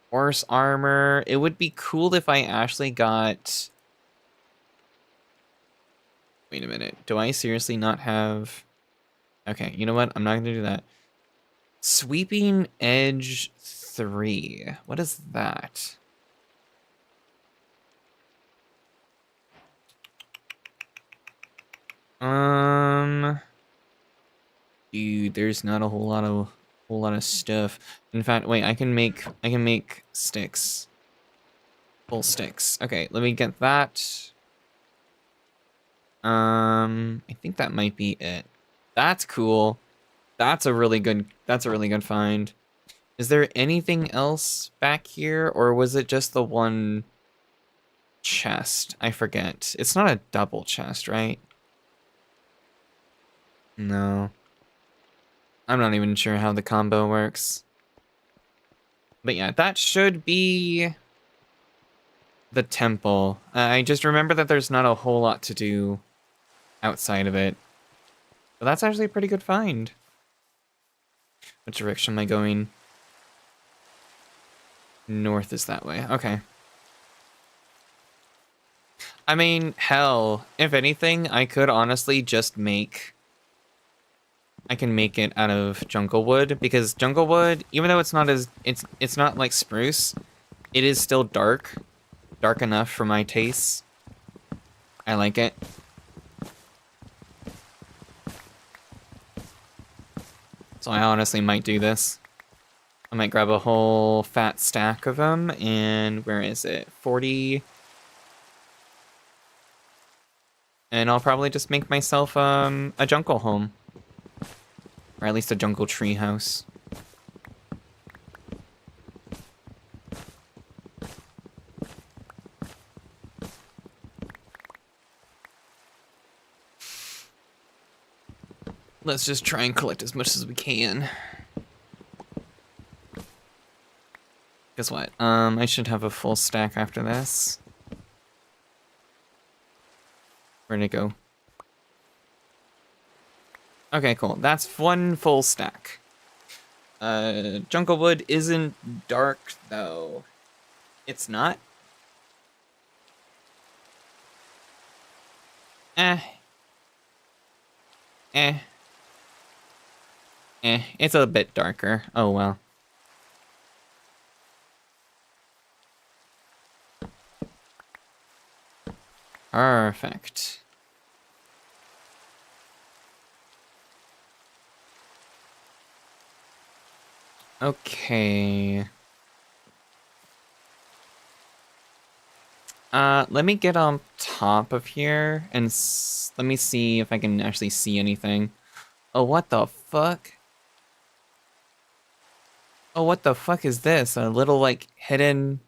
Horse armor. It would be cool if I actually got... Wait a minute. Do I seriously not have... Okay, you know what? I'm not gonna do that. Sweeping Edge 3. What is that? Dude, there's not a whole lot of stuff. In fact, wait, I can make sticks. Full sticks. Okay, let me get that. I think that might be it. That's cool. That's a really good find. Is there anything else back here, or was it just the one chest? I forget. It's not a double chest, right? No. I'm not even sure how the combo works. But yeah, that should be the temple. I just remember that there's not a whole lot to do outside of it. But that's actually a pretty good find. What direction am I going? North is that way. Okay. I mean, hell, if anything, I could honestly just make... I can make it out of jungle wood, because jungle wood, even though it's not as... It's not like spruce, it is still dark. Dark enough for my tastes. I like it. So I honestly might do this. I might grab a whole fat stack of them, and where is it? 40. And I'll probably just make myself a jungle home. Or at least a jungle tree house. Let's just try and collect as much as we can. Guess what? I should have a full stack after this. Where'd it go? Okay, cool. That's one full stack. Jungle wood isn't dark, though. It's not? Eh. Eh. It's a bit darker. Oh, well. Perfect. Okay. Let me get on top of here and let me see if I can actually see anything. Oh, what the fuck? Oh, what the fuck is this? A little, like, hidden...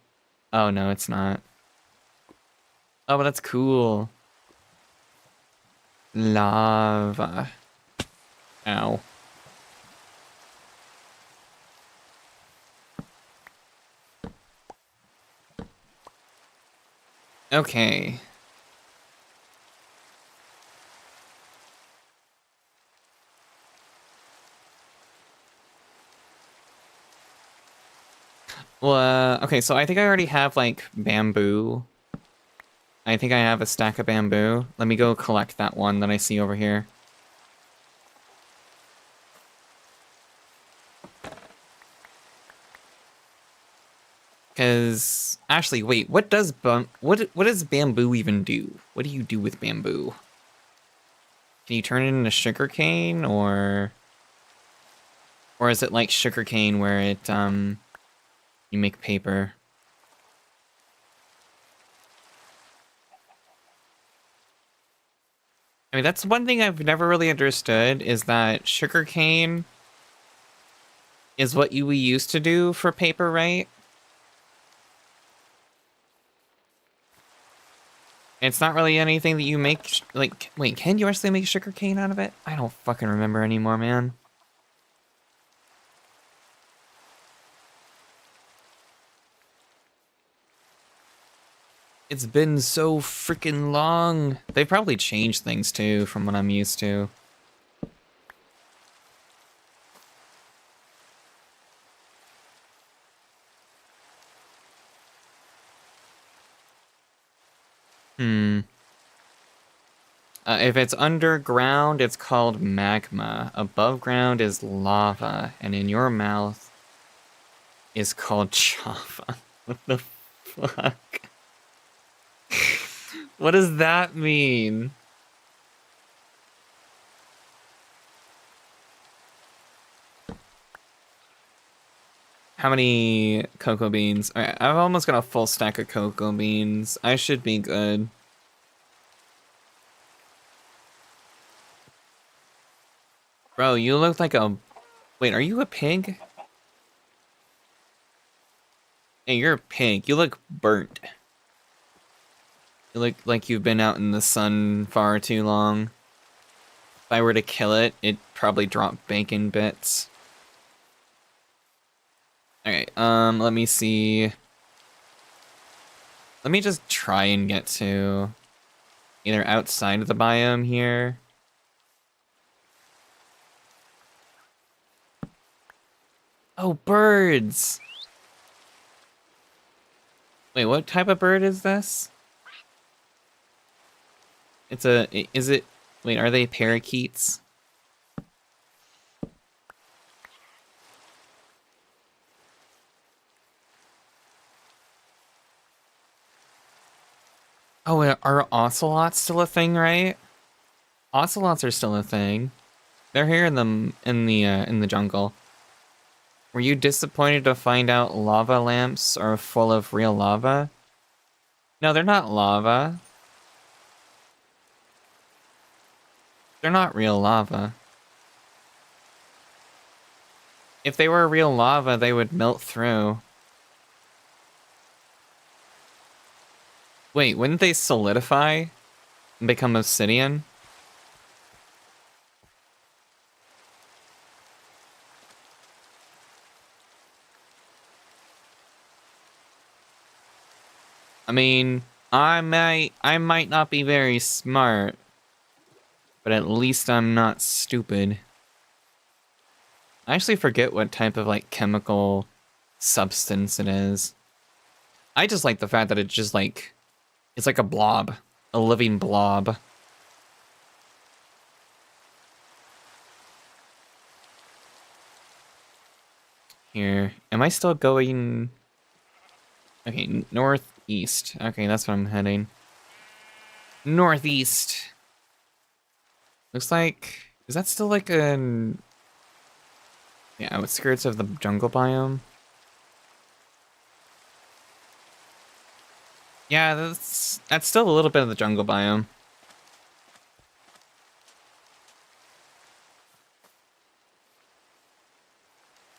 Oh, no, it's not. Oh, but that's cool. Lava. Ow. Okay. Well, okay, so I think I already have, like, bamboo. I think I have a stack of bamboo. Let me go collect that one that I see over here. Because, actually, wait, what does bamboo even do? What do you do with bamboo? Can you turn it into sugarcane, or is it like sugarcane where it, you make paper? I mean, that's one thing I've never really understood, is that sugarcane is what we used to do for paper, right? It's not really anything that you make, like, wait, can you actually make sugarcane out of it? I don't fucking remember anymore, man. It's been so freaking long. They've probably changed things too from what I'm used to. If it's underground, it's called magma. Above ground is lava. And in your mouth is called chava. What the fuck? What does that mean? How many cocoa beans? Alright, I've almost got a full stack of cocoa beans. I should be good. Bro, you look like a... Wait, are you a pig? Hey, you're a pig. You look burnt. You look like you've been out in the sun far too long. If I were to kill it, it'd probably drop bacon bits. Alright, let me see. Let me just try and get to either outside of the biome here. Oh, birds! Wait, what type of bird is this? It's a... Is it... Wait, are they parakeets? Oh, are ocelots still a thing, right? Ocelots are still a thing. They're here in the jungle. Were you disappointed to find out lava lamps are full of real lava? No, they're not lava. They're not real lava. If they were real lava, they would melt through. Wait, wouldn't they solidify and become obsidian? I mean, I might not be very smart, but at least I'm not stupid. I actually forget what type of like chemical substance it is. I just like the fact that it's just like, it's like a blob, a living blob. Here, am I still going? Okay, northeast. Okay, that's what I'm heading. Northeast. Looks like, is that still like an, yeah, outskirts of the jungle biome? Yeah, that's still a little bit of the jungle biome.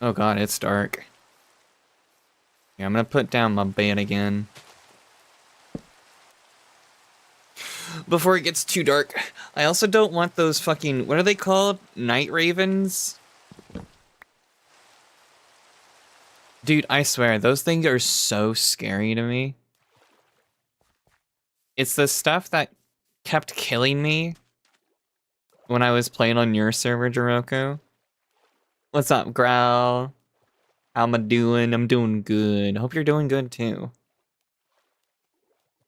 Oh god, it's dark. Yeah, I'm gonna put down my bed again. Before it gets too dark. I also don't want those fucking, what are they called? Night ravens? Dude, I swear, those things are so scary to me. It's the stuff that kept killing me when I was playing on your server, Jiroko. What's up, Growl? How am I doing? I'm doing good. Hope you're doing good too.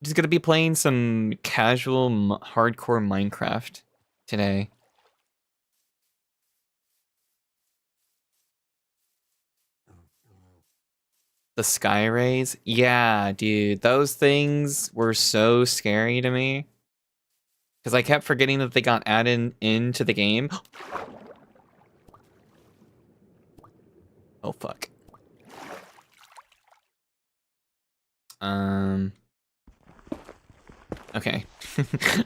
Just gonna be playing some casual, hardcore Minecraft today. The sky rays? Yeah, dude. Those things were so scary to me. Because I kept forgetting that they got added into the game. Oh, fuck. Okay.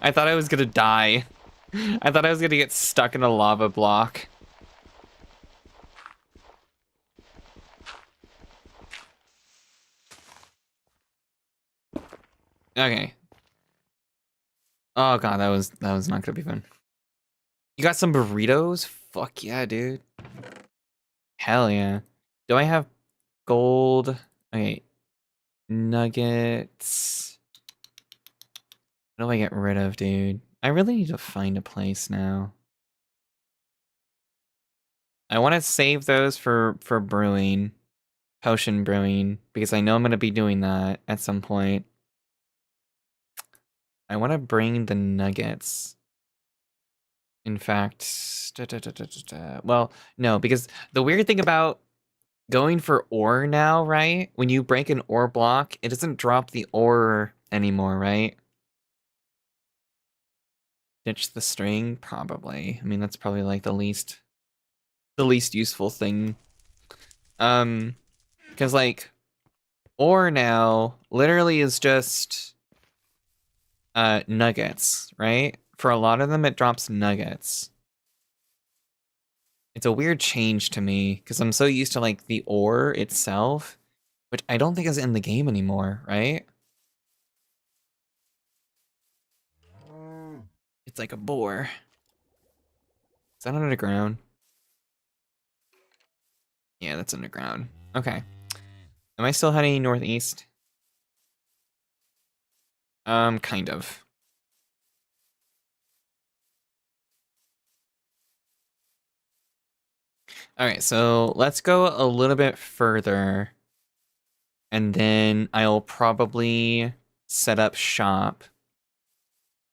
I thought I was gonna die. I thought I was gonna get stuck in a lava block. Okay. Oh god, that was not gonna be fun. You got some burritos? Fuck yeah, dude. Hell yeah. Do I have gold? Okay. Nuggets. What do I get rid of, dude? I really need to find a place now. I want to save those for brewing. Potion brewing. Because I know I'm going to be doing that at some point. I want to bring the nuggets. In fact... Well, no, because the weird thing about going for ore now, right? When you break an ore block, it doesn't drop the ore anymore, right? Ditch the string? Probably. I mean, that's probably like the least useful thing. Because like, ore now literally is just nuggets, right? For a lot of them, it drops nuggets. It's a weird change to me because I'm so used to like the ore itself, which I don't think is in the game anymore, right? It's like a boar. Is that underground? Yeah, that's underground. Okay. Am I still heading northeast? Kind of. Alright, so let's go a little bit further. And then I'll probably set up shop.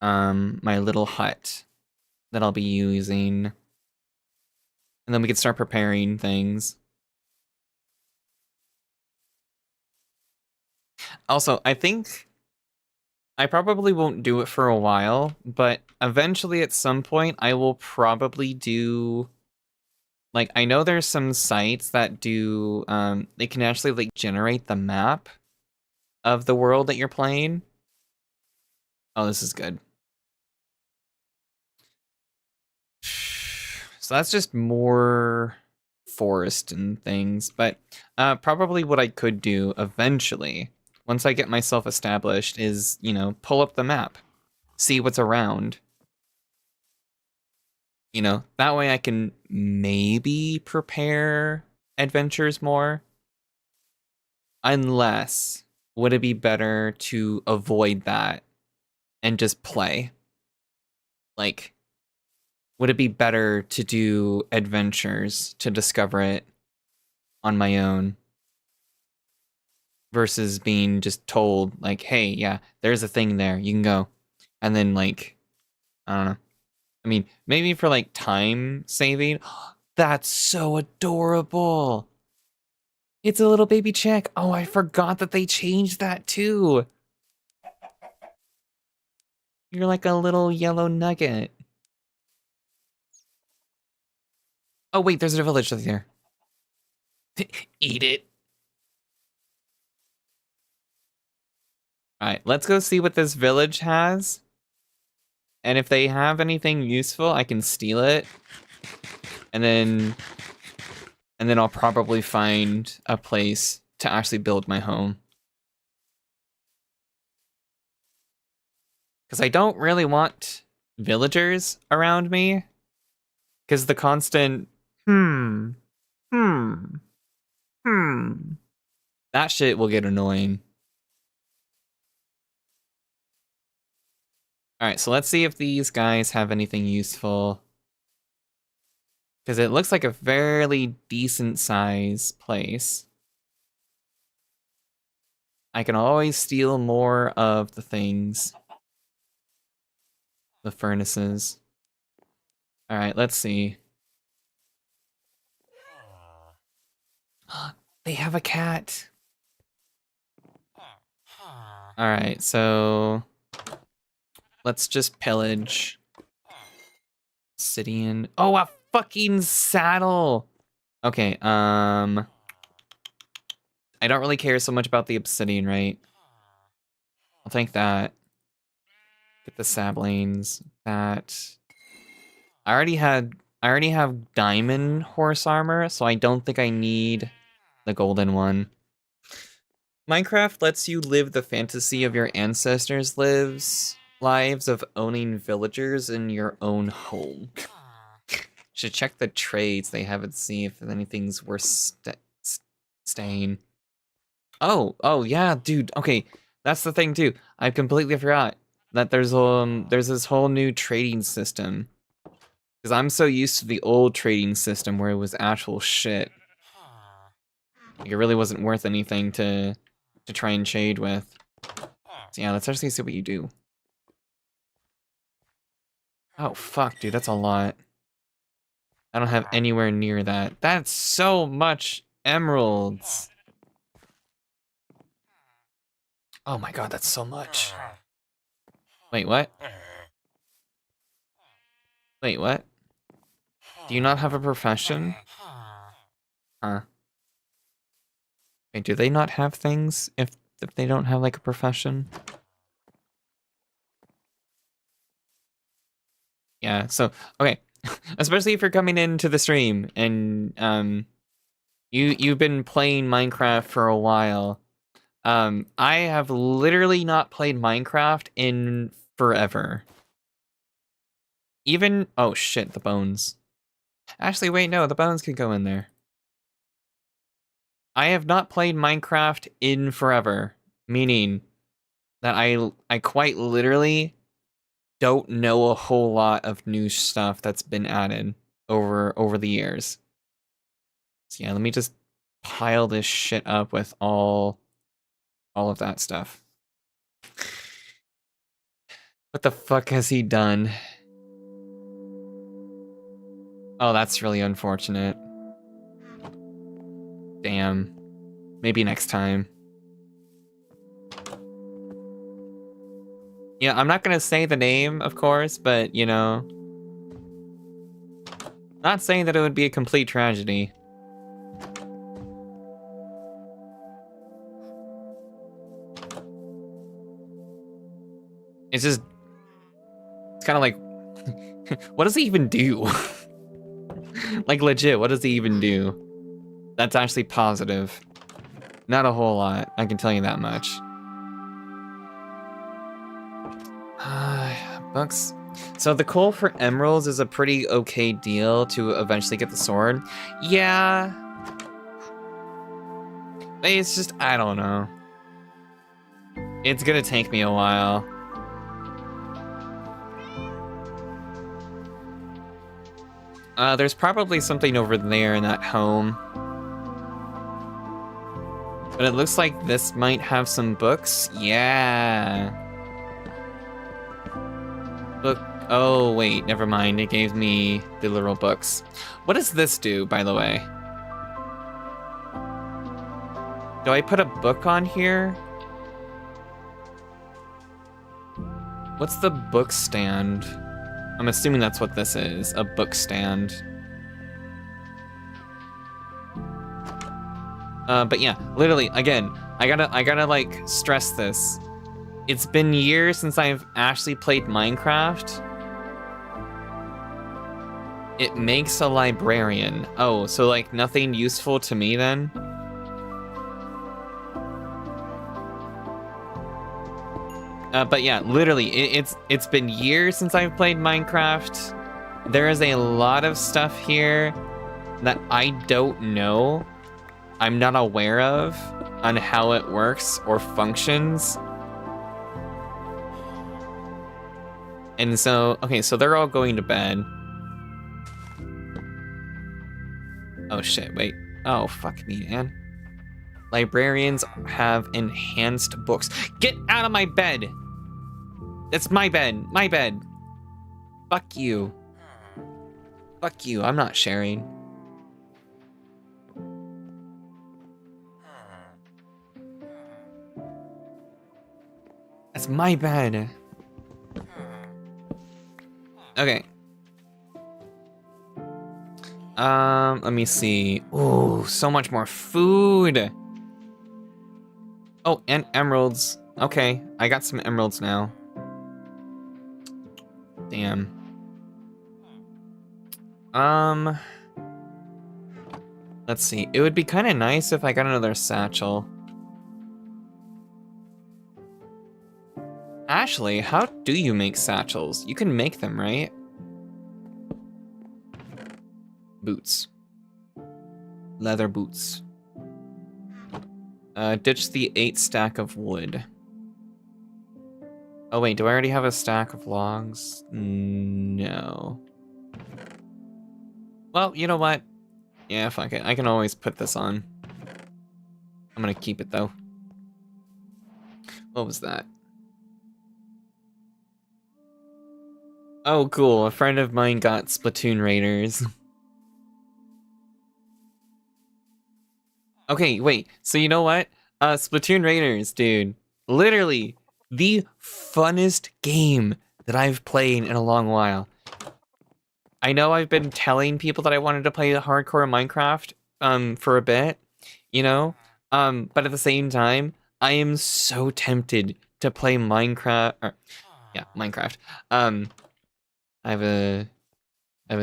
My little hut that I'll be using. And then we can start preparing things. Also, I think I probably won't do it for a while, but eventually at some point I will probably do, like, I know there's some sites that do they can actually like generate the map of the world that you're playing. Oh, this is good. So that's just more forest and things, but probably what I could do eventually, once I get myself established, is, you know, pull up the map, see what's around. You know, that way I can maybe prepare adventures more. Unless, would it be better to avoid that and just play? Like, would it be better to do adventures to discover it on my own versus being just told, like, hey, yeah, there's a thing there, you can go. And then, like, I don't know. I mean, maybe for like time saving. That's so adorable. It's a little baby chick. Oh, I forgot that they changed that too. You're like a little yellow nugget. Oh, wait, there's a village there. Eat it. All right, let's go see what this village has. And if they have anything useful, I can steal it. And then I'll probably find a place to actually build my home. Because I don't really want villagers around me. Because the constant, hmm, that shit will get annoying. Alright, so let's see if these guys have anything useful. Because it looks like a fairly decent size place. I can always steal more of the things. The furnaces. Alright, let's see. They have a cat. Alright, so let's just pillage. Obsidian. Oh, a fucking saddle! Okay, I don't really care so much about the obsidian, right? I'll take that. Get the saplings. That. I already have diamond horse armor, so I don't think I need the golden one. Minecraft lets you live the fantasy of your ancestors' lives of owning villagers in your own home. Should check the trades they have and see if anything's worth staying. Oh yeah, dude. Okay, that's the thing too. I completely forgot that there's this whole new trading system. Because I'm so used to the old trading system where it was actual shit. Like, it really wasn't worth anything to try and trade with. So yeah, let's actually see what you do. Oh fuck, dude, that's a lot. I don't have anywhere near that. That's so much emeralds. Oh my god, that's so much. Wait, what? Wait, what? Do you not have a profession? Huh. Wait, do they not have things if they don't have like a profession? Yeah, so okay. Especially if you're coming into the stream and you've been playing Minecraft for a while. I have literally not played Minecraft in forever. Even oh shit, the bones. Actually, wait, no, the bones could go in there. I have not played Minecraft in forever, meaning that I quite literally don't know a whole lot of new stuff that's been added over the years. So yeah, let me just pile this shit up with all of that stuff. What the fuck has he done? Oh, that's really unfortunate. Damn. Maybe next time. Yeah, I'm not gonna say the name, of course, but, you know... Not saying that it would be a complete tragedy. It's just... It's kind of like... What does he even do? Like, legit, what does he even do? That's actually positive. Not a whole lot, I can tell you that much. Books. So the coal for emeralds is a pretty okay deal to eventually get the sword. Yeah. It's just, I don't know. It's gonna take me a while. There's probably something over there in that home. But it looks like this might have some books. Yeah. Book. Oh, wait, never mind. It gave me the literal books. What does this do, by the way? Do I put a book on here? What's the book stand? I'm assuming that's what this is, a book stand. But yeah, literally, again, I gotta like stress this. It's been years since I've actually played Minecraft. It makes a librarian. Oh, so like nothing useful to me then? But yeah, literally, it's been years since I've played Minecraft. There is a lot of stuff here that I don't know. I'm not aware of on how it works or functions. And so, okay, so they're all going to bed. Oh shit, wait. Oh, fuck me, man. Librarians have enhanced books. Get out of my bed! It's my bed, my bed. Fuck you. Fuck you, I'm not sharing. That's my bed. Okay. Let me see. Ooh, so much more food. Oh, and emeralds. Okay, I got some emeralds now. Damn. Let's see. It would be kind of nice if I got another satchel. Ashley, how do you make satchels? You can make them, right? Boots. Leather boots. Ditch the 8 stack of wood. Oh wait, do I already have a stack of logs? No. Well, you know what? Yeah, fuck it. I can always put this on. I'm gonna keep it though. What was that? Oh, cool. A friend of mine got Splatoon Raiders. Okay, wait. So you know what? Splatoon Raiders, dude. Literally the funnest game that I've played in a long while. I know I've been telling people that I wanted to play hardcore Minecraft for a bit, you know? But at the same time, I am so tempted to play Minecraft. Yeah, Minecraft. I have a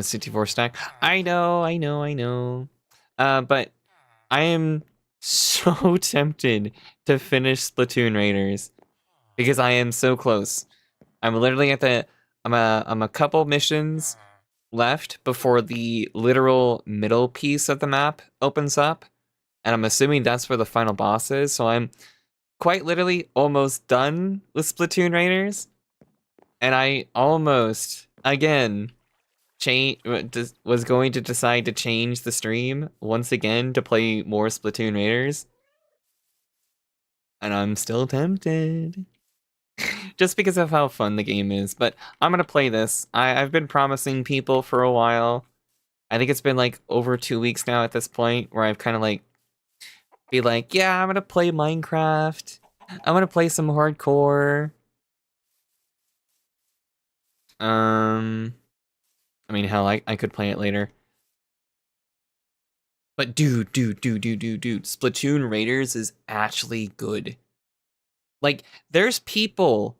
64 stack. I know. But I am so tempted to finish Splatoon Raiders because I am so close. I'm literally at the I'm a couple missions left before the literal middle piece of the map opens up, and I'm assuming that's where the final boss is. So I'm quite literally almost done with Splatoon Raiders, and I almost again was going to decide to change the stream once again to play more Splatoon Raiders. And I'm still tempted. Just because of how fun the game is. But I'm gonna play this. I've been promising people for a while. I think it's been like over 2 weeks now at this point where I've kind of like be like, yeah, I'm gonna play Minecraft. I'm gonna play some hardcore. I mean, hell, I could play it later. But dude, Splatoon Raiders is actually good. Like, there's people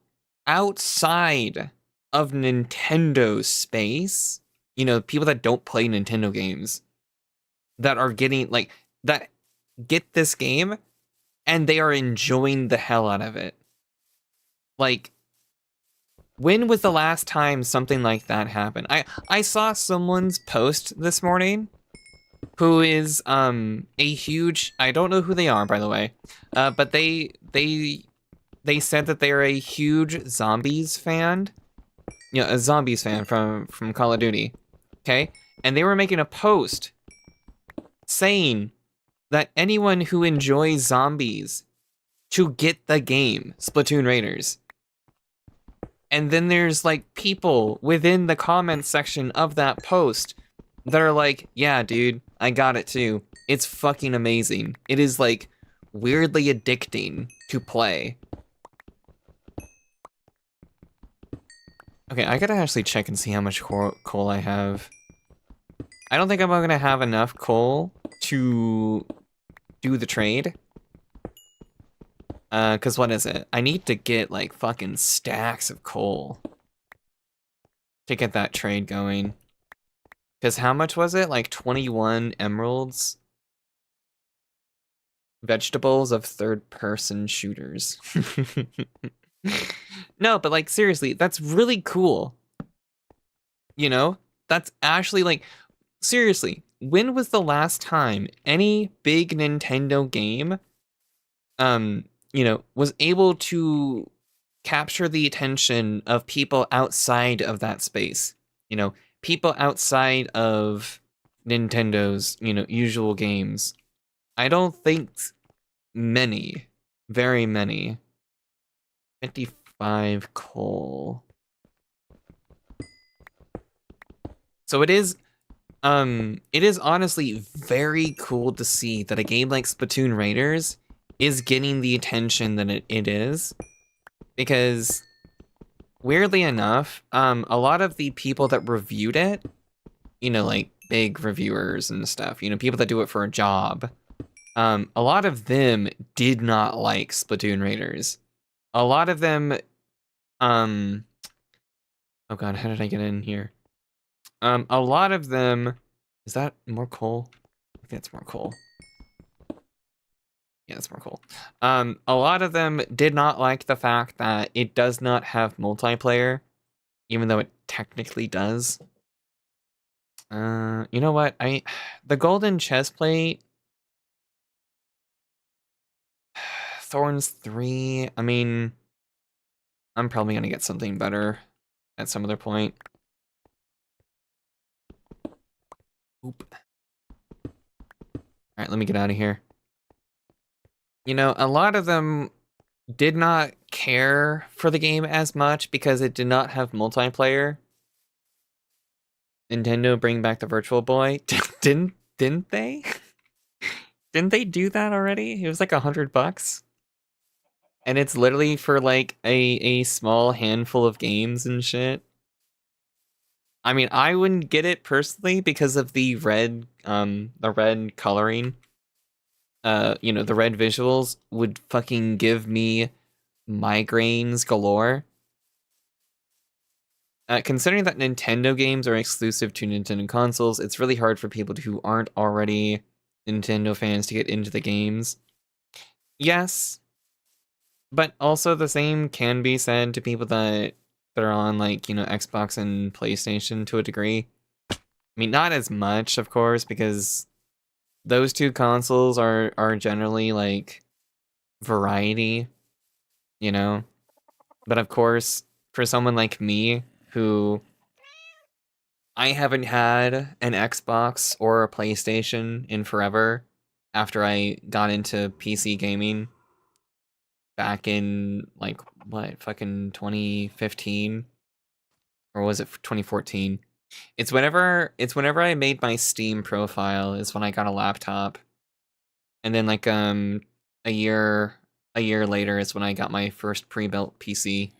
outside of Nintendo space, you know, people that don't play Nintendo games, that are getting, like, that get this game, and they are enjoying the hell out of it. Like, when was the last time something like that happened? I saw someone's post this morning who is a huge, I don't know who they are, by the way, but they said that they're a huge zombies fan. You know, a zombies fan from Call of Duty. Okay? And they were making a post saying that anyone who enjoys zombies to get the game, Splatoon Raiders. And then there's like people within the comments section of that post that are like, yeah, dude, I got it too. It's fucking amazing. It is like weirdly addicting to play. Okay, I gotta actually check and see how much coal I have. I don't think I'm gonna have enough coal to do the trade. Cause what is it? I need to get like fucking stacks of coal to get that trade going. Cause how much was it? Like 21 emeralds? Vegetables of third-person shooters. No, but like seriously, that's really cool. You know? That's actually like, seriously, when was the last time any big Nintendo game, you know, was able to capture the attention of people outside of that space? You know, people outside of Nintendo's, you know, usual games. I don't think many, very many. 55 coal. So it is honestly very cool to see that a game like Splatoon Raiders is getting the attention that it is. Because weirdly enough, a lot of the people that reviewed it, you know, like big reviewers and stuff, you know, people that do it for a job, a lot of them did not like Splatoon Raiders. A lot of them, oh god, how did I get in here? A lot of them, is that more coal? I think that's more coal. Yeah, that's more coal. A lot of them did not like the fact that it does not have multiplayer, even though it technically does. You know what? The golden chest plate, Thorns 3, I mean, I'm probably gonna get something better at some other point. Oop. Alright, let me get out of here. You know, a lot of them did not care for the game as much because it did not have multiplayer. Nintendo bring back the Virtual Boy. Didn't they? Didn't they do that already? It was like $100. And it's literally for like a small handful of games and shit. I mean, I wouldn't get it personally because of the red coloring. You know, the red visuals would fucking give me migraines galore. Considering that Nintendo games are exclusive to Nintendo consoles, it's really hard for people who aren't already Nintendo fans to get into the games. Yes, but also the same can be said to people that are on, like, you know, Xbox and PlayStation to a degree. I mean, not as much, of course, because those two consoles are generally, like, variety, you know? But of course, for someone like me, who I haven't had an Xbox or a PlayStation in forever after I got into PC gaming back in, like, what, fucking 2015? Or was it 2014? It's whenever I made my Steam profile is when I got a laptop. And then like a year later is when I got my first pre-built PC.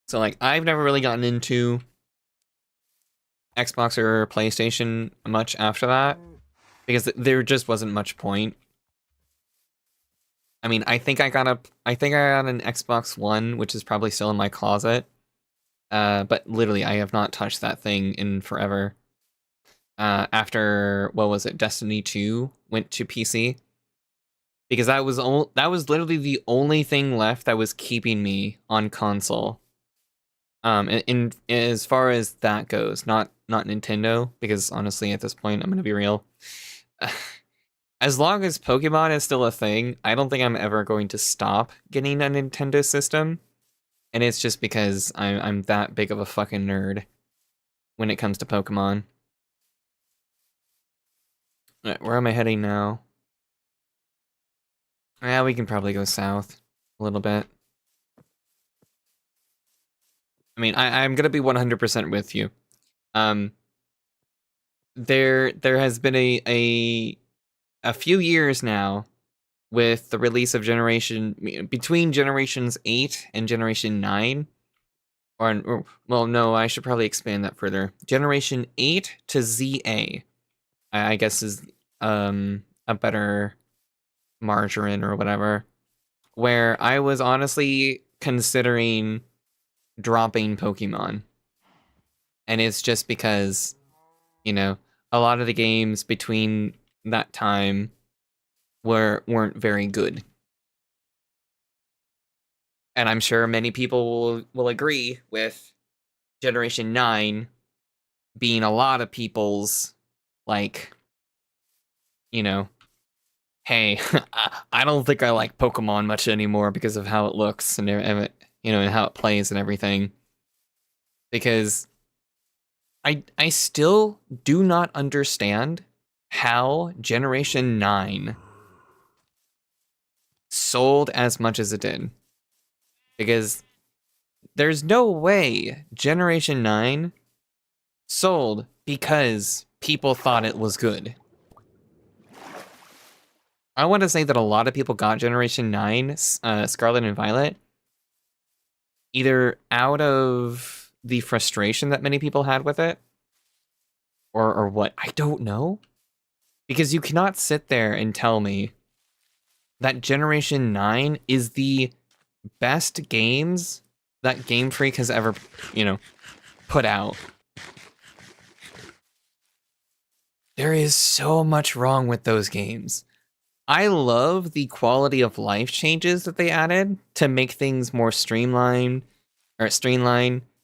So like I've never really gotten into Xbox or PlayStation much after that because there just wasn't much point. I mean, I think I got an Xbox One, which is probably still in my closet. But literally I have not touched that thing in forever. After what was it, Destiny 2 went to PC. Because that was literally the only thing left that was keeping me on console. In as far as that goes, not Nintendo, because honestly at this point I'm gonna be real. As long as Pokemon is still a thing, I don't think I'm ever going to stop getting a Nintendo system. And it's just because I'm that big of a fucking nerd when it comes to Pokemon. Alright, where am I heading now? Yeah, we can probably go south a little bit. I mean, I'm gonna be 100% with you. There has been a few years now with the release of between generations 8 and generation 9. Or well, no, I should probably expand that further. Generation 8 to ZA, I guess is a better margarine or whatever. Where I was honestly considering dropping Pokemon. And it's just because, you know, a lot of the games between that time weren't very good. And I'm sure many people will agree with Generation 9 being a lot of people's, like, you know, hey, I don't think I like Pokemon much anymore because of how it looks and and how it plays and everything. Because I still do not understand how Generation 9 sold as much as it did. Because there's no way Generation 9 sold because people thought it was good. I want to say that a lot of people got Generation 9, Scarlet and Violet, either out of the frustration that many people had with it, or what, I don't know. Because you cannot sit there and tell me that Generation 9 is the best games that Game Freak has ever, put out. There is so much wrong with those games. I love the quality of life changes that they added to make things more streamlined,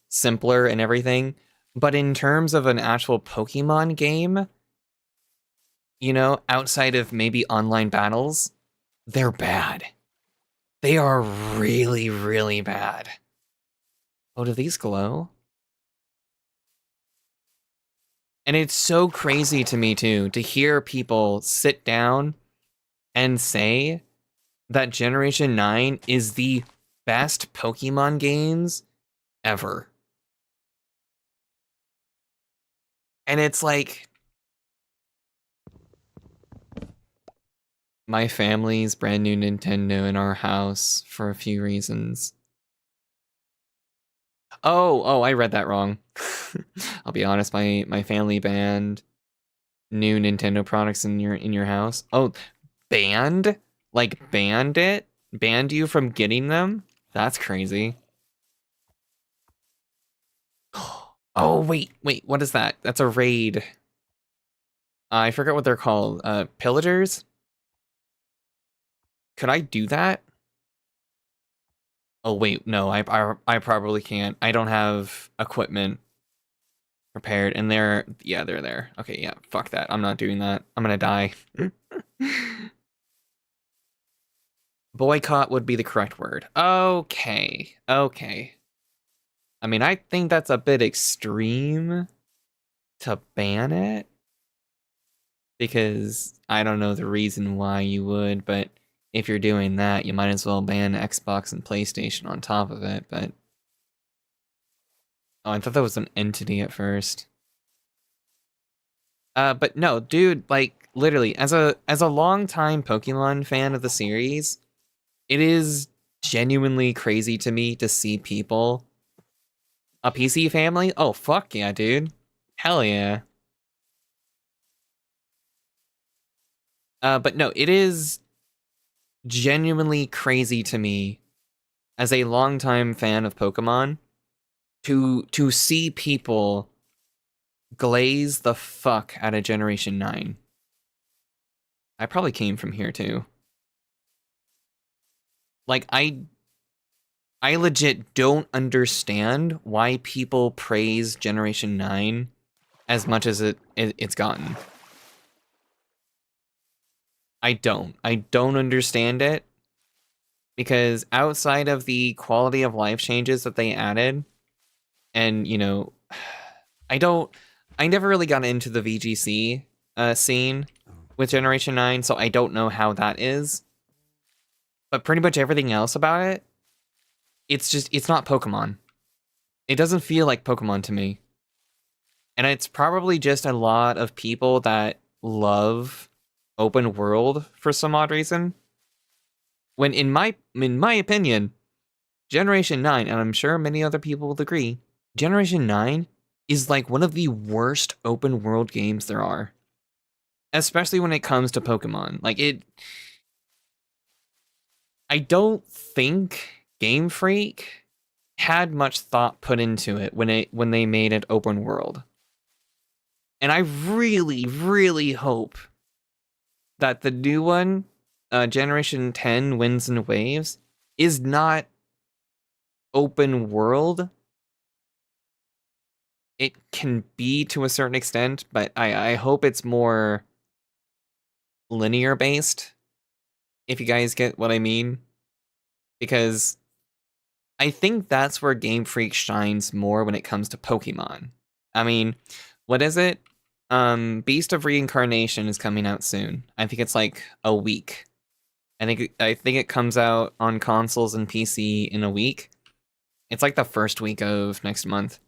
simpler and everything. But in terms of an actual Pokemon game, outside of maybe online battles, they're bad. They are really, really bad. Oh, do these glow? And it's so crazy to me, too, to hear people sit down and say that Generation 9 is the best Pokemon games ever. And it's like, my family's brand new Nintendo in our house for a few reasons. Oh, I read that wrong. I'll be honest, my family banned new Nintendo products in your house. Oh, banned? Like banned it? Banned you from getting them? That's crazy. Oh, wait, what is that? That's a raid. I forgot what they're called. Pillagers? Could I do that? Oh, wait, no, I probably can't. I don't have equipment prepared, and they're there. Okay, yeah, fuck that. I'm not doing that. I'm gonna die. Boycott would be the correct word. Okay. I mean, I think that's a bit extreme to ban it, because I don't know the reason why you would, but if you're doing that, you might as well ban Xbox and PlayStation on top of it, but... Oh, I thought that was an entity at first. But no, dude, like, literally, as a longtime Pokemon fan of the series, it is genuinely crazy to me to see people A PC family? Oh, fuck yeah, dude. Hell yeah. But no, it is genuinely crazy to me as a longtime fan of Pokemon to see people glaze the fuck out of Generation 9. I probably came from here too. Like I legit don't understand why people praise Generation 9 as much as it's gotten. I don't understand it because outside of the quality of life changes that they added, and you know, I never really got into the VGC scene with Generation 9, so I don't know how that is. But pretty much everything else about it, it's not Pokemon. It doesn't feel like Pokemon to me. And it's probably just a lot of people that love open world for some odd reason. When in my opinion, Generation 9, and I'm sure many other people will agree, Generation 9 is like one of the worst open world games there are. Especially when it comes to Pokemon. I don't think Game Freak had much thought put into it when they made it open world. And I really, really hope that the new one, Generation 10 Winds and Waves, is not open world. It can be to a certain extent, but I hope it's more linear based, if you guys get what I mean. Because I think that's where Game Freak shines more when it comes to Pokemon. I mean, what is it? Beast of Reincarnation is coming out soon. I think it's like a week. I think it comes out on consoles and PC in a week. It's like the first week of next month.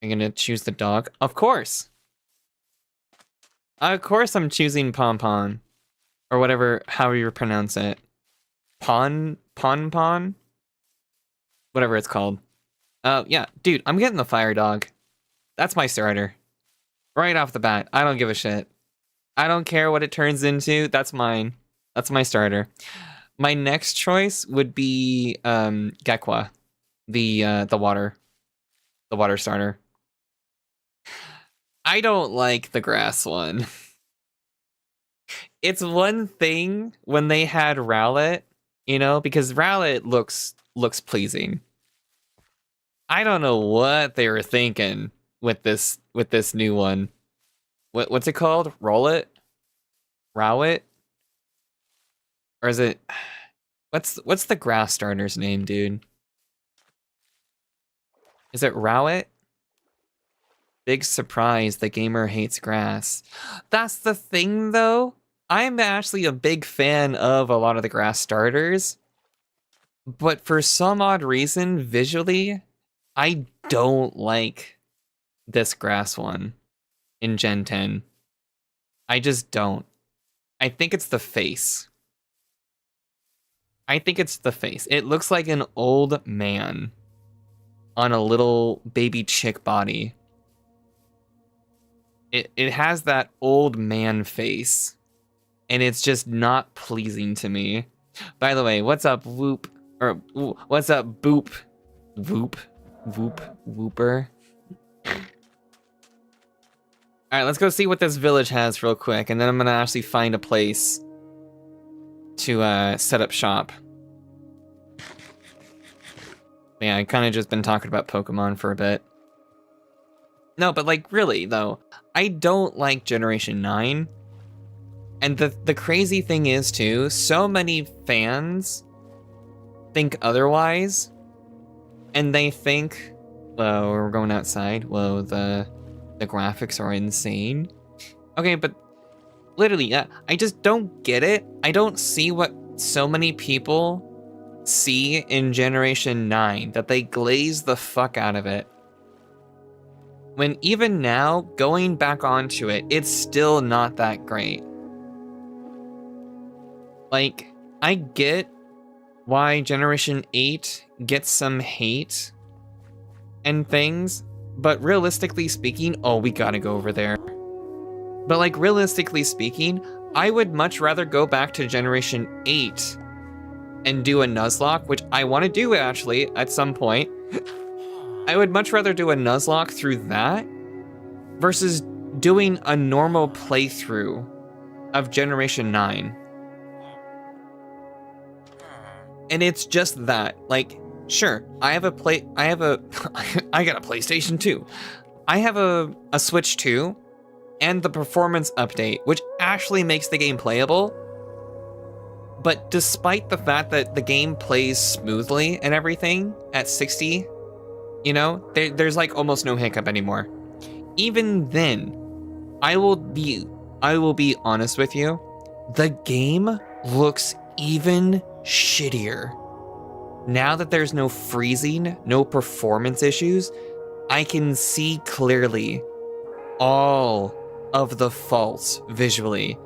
I'm gonna choose the dog. Of course! Of course I'm choosing Pompon. Or whatever, however you pronounce it. Pon? Whatever it's called. Yeah, dude, I'm getting the fire dog. That's my starter. Right off the bat, I don't give a shit. I don't care what it turns into, that's mine. That's my starter. My next choice would be Gekwa, the water starter. I don't like the grass one. It's one thing when they had Rowlet, you know, because Rowlet looks pleasing. I don't know what they were thinking with this new one. What's it called? Rowlet? Rowlet? Or is it what's the grass starter's name, dude? Is it Rowlet? Big surprise, the gamer hates grass. That's the thing though. I'm actually a big fan of a lot of the grass starters. But for some odd reason, visually, I don't like this grass one in Gen 10. I just don't. I think it's the face. It looks like an old man on a little baby chick body. It has that old man face. And it's just not pleasing to me. By the way, what's up, Whoop? Or what's up, Boop? Whooper. Alright, let's go see what this village has real quick, and then I'm gonna actually find a place to set up shop. Yeah, I kind of just been talking about Pokemon for a bit. No, but like, really, though, I don't like Generation 9. And the crazy thing is, too, so many fans think otherwise. And they think, whoa, we're going outside. Whoa, the graphics are insane. Okay, but literally, yeah, I just don't get it. I don't see what so many people see in Generation 9, that they glaze the fuck out of it. When even now, going back onto it, it's still not that great. Like, I get why Generation 8 gets some hate and things, but realistically speaking, oh, we gotta go over there. But like realistically speaking, I would much rather go back to Generation 8 and do a Nuzlocke, which I want to do actually at some point. I would much rather do a Nuzlocke through that versus doing a normal playthrough of Generation 9. And it's just that, like, sure, I got a PlayStation 2. I have a Switch 2 and the performance update, which actually makes the game playable. But despite the fact that the game plays smoothly and everything at 60, you know, there's like almost no hiccup anymore. Even then, I will be honest with you, the game looks even shittier. Now that there's no freezing, no performance issues, I can see clearly all of the faults visually.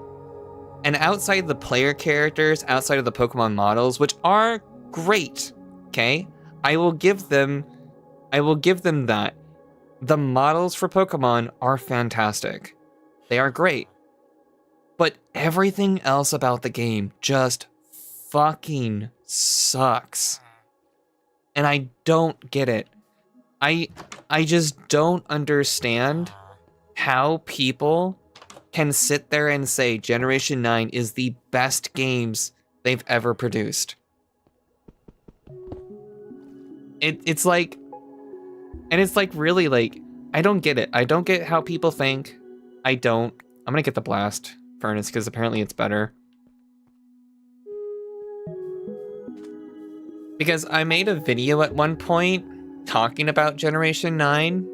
And outside the player characters, outside of the Pokemon models, which are great, okay? I will give them that. The models for Pokemon are fantastic. They are great. But everything else about the game just fucking sucks. And I don't get it. I just don't understand how people can sit there and say Generation 9 is the best games they've ever produced. It's like, and it's like really like, I don't get it. I don't get how people think. I'm gonna get the Blast Furnace because apparently it's better. Because I made a video at one point talking about Generation 9.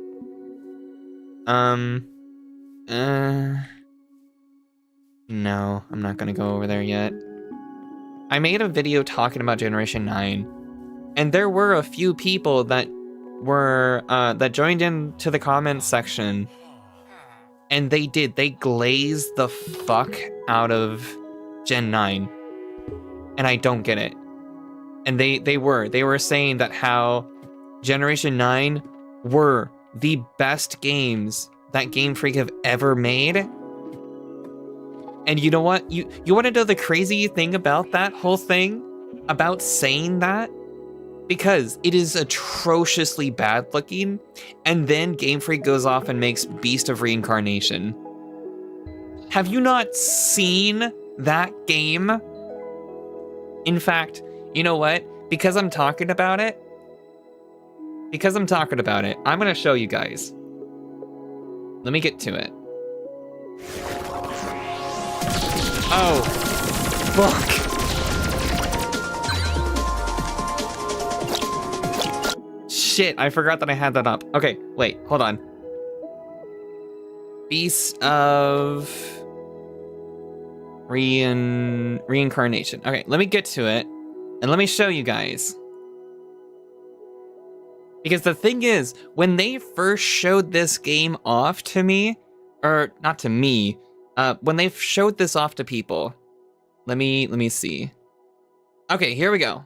No, I'm not gonna go over there yet. I made a video talking about Generation 9, and there were a few people that that joined into the comments section, and they glazed the fuck out of Gen 9, and I don't get it. And they were saying that how Generation 9 were the best games that Game Freak have ever made. And you know what? You want to know the crazy thing about that whole thing? About saying that? Because it is atrociously bad looking, and then Game Freak goes off and makes Beast of Reincarnation. Have you not seen that game? In fact, you know what? Because I'm talking about it, I'm gonna show you guys. Let me get to it. Oh, fuck. Shit, I forgot that I had that up. Okay, wait, hold on. Beast of Reincarnation. Okay, let me get to it, and let me show you guys. Because the thing is, when they first showed this game off to me, or not to me, when they showed this off to people, let me see. Okay, here we go.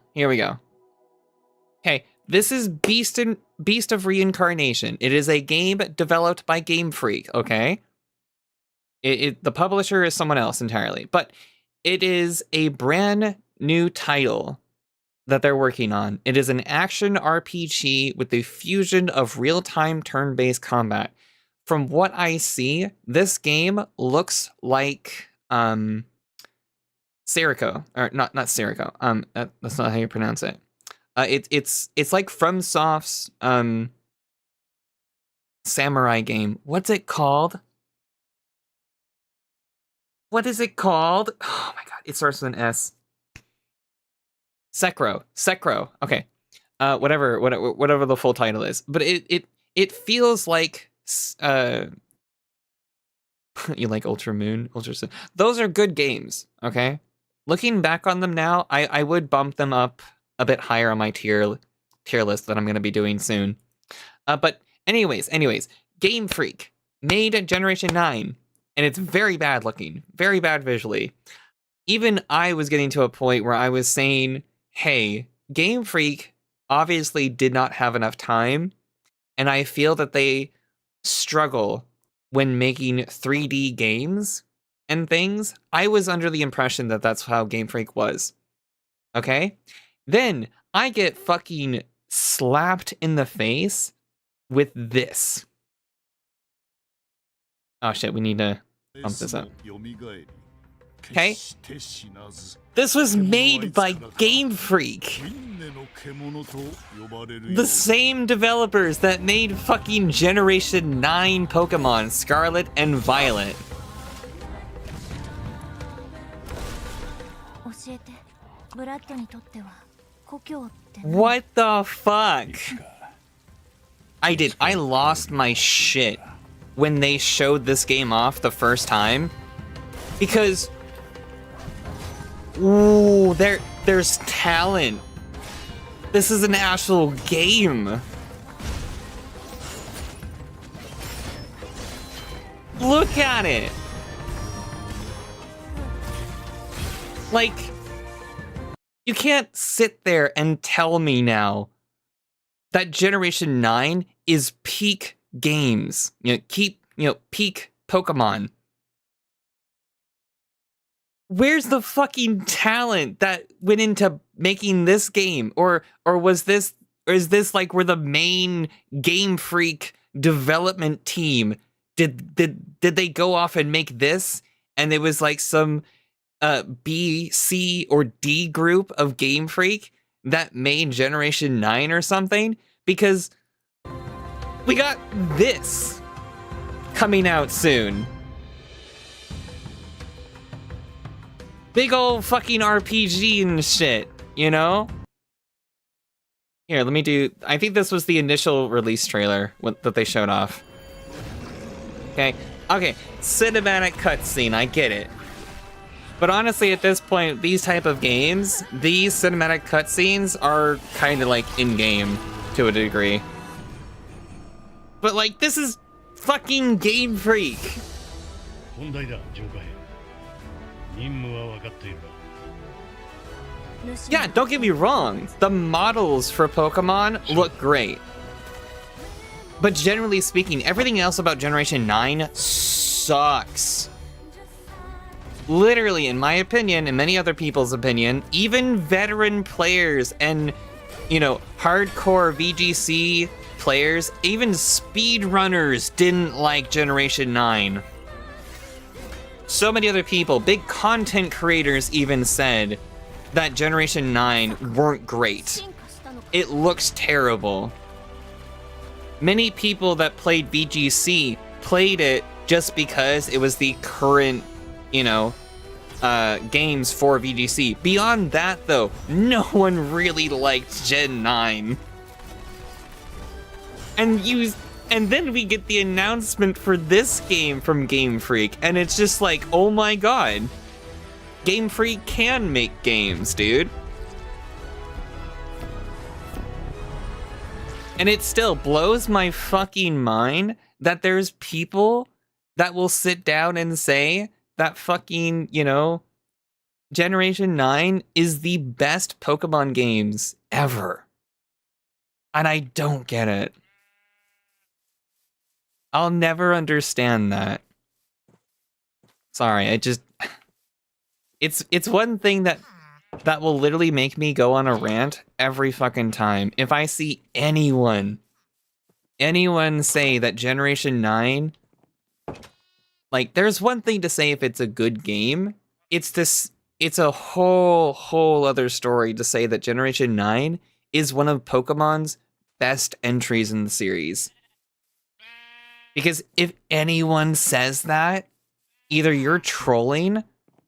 Okay, this is Beast of Reincarnation. It is a game developed by Game Freak, okay? The publisher is someone else entirely, but it is a brand new title that they're working on. It is an action RPG with the fusion of real-time turn-based combat. From what I see, this game looks like Serico, or not Serico. That's not how you pronounce it. It's like FromSoft's samurai game. What's it called? What is it called? Oh my god, it starts with an S. Sekiro. Okay. Whatever the full title is. But it feels like you like Ultra Moon, Ultra Sun. Those are good games, okay? Looking back on them now, I would bump them up a bit higher on my tier list that I'm going to be doing soon. But anyways, Game Freak made Generation 9, and it's very bad looking, very bad visually. Even I was getting to a point where I was saying, hey, Game Freak obviously did not have enough time, and I feel that they struggle when making 3D games and things. I was under the impression that that's how Game Freak was. Okay? Then I get fucking slapped in the face with this. Oh shit, we need to bump this up. Okay? This was made by Game Freak. The same developers that made fucking Generation 9 Pokemon, Scarlet and Violet. What the fuck? I lost my shit when they showed this game off the first time. Because, ooh, there's talent. This is an actual game. Look at it. Like, you can't sit there and tell me now that Generation 9 is peak games. Peak Pokemon. Where's the fucking talent that went into making this game? Or is this like where the main Game Freak development team did they go off and make this, and there was like some B, C, or D group of Game Freak that made Generation 9 or something? Because we got this coming out soon. Big ol' fucking RPG and shit, you know? Here, let me do... I think this was the initial release trailer that they showed off. Okay, cinematic cutscene, I get it. But honestly, at this point, these type of games, these cinematic cutscenes are kind of like in-game to a degree. But like, this is fucking Game Freak. Yeah, don't get me wrong, the models for Pokemon look great. But generally speaking, everything else about Generation 9 sucks. Literally, in my opinion, and many other people's opinion, even veteran players and, hardcore VGC players, even speedrunners didn't like Generation 9. So many other people, big content creators even said that Generation 9 weren't great. It looks terrible. Many people that played VGC played it just because it was the current, games for VGC. Beyond that, though, no one really liked Gen 9. And then we get the announcement for this game from Game Freak, and it's just like, oh my god. Game Freak can make games, dude. And it still blows my fucking mind that there's people that will sit down and say that fucking, Generation 9 is the best Pokemon games ever. And I don't get it. I'll never understand that. Sorry, it's one thing that will literally make me go on a rant every fucking time. If I see anyone say that Generation 9, like, there's one thing to say if it's a good game. It's a whole other story to say that Generation 9 is one of Pokemon's best entries in the series. Because if anyone says that, either you're trolling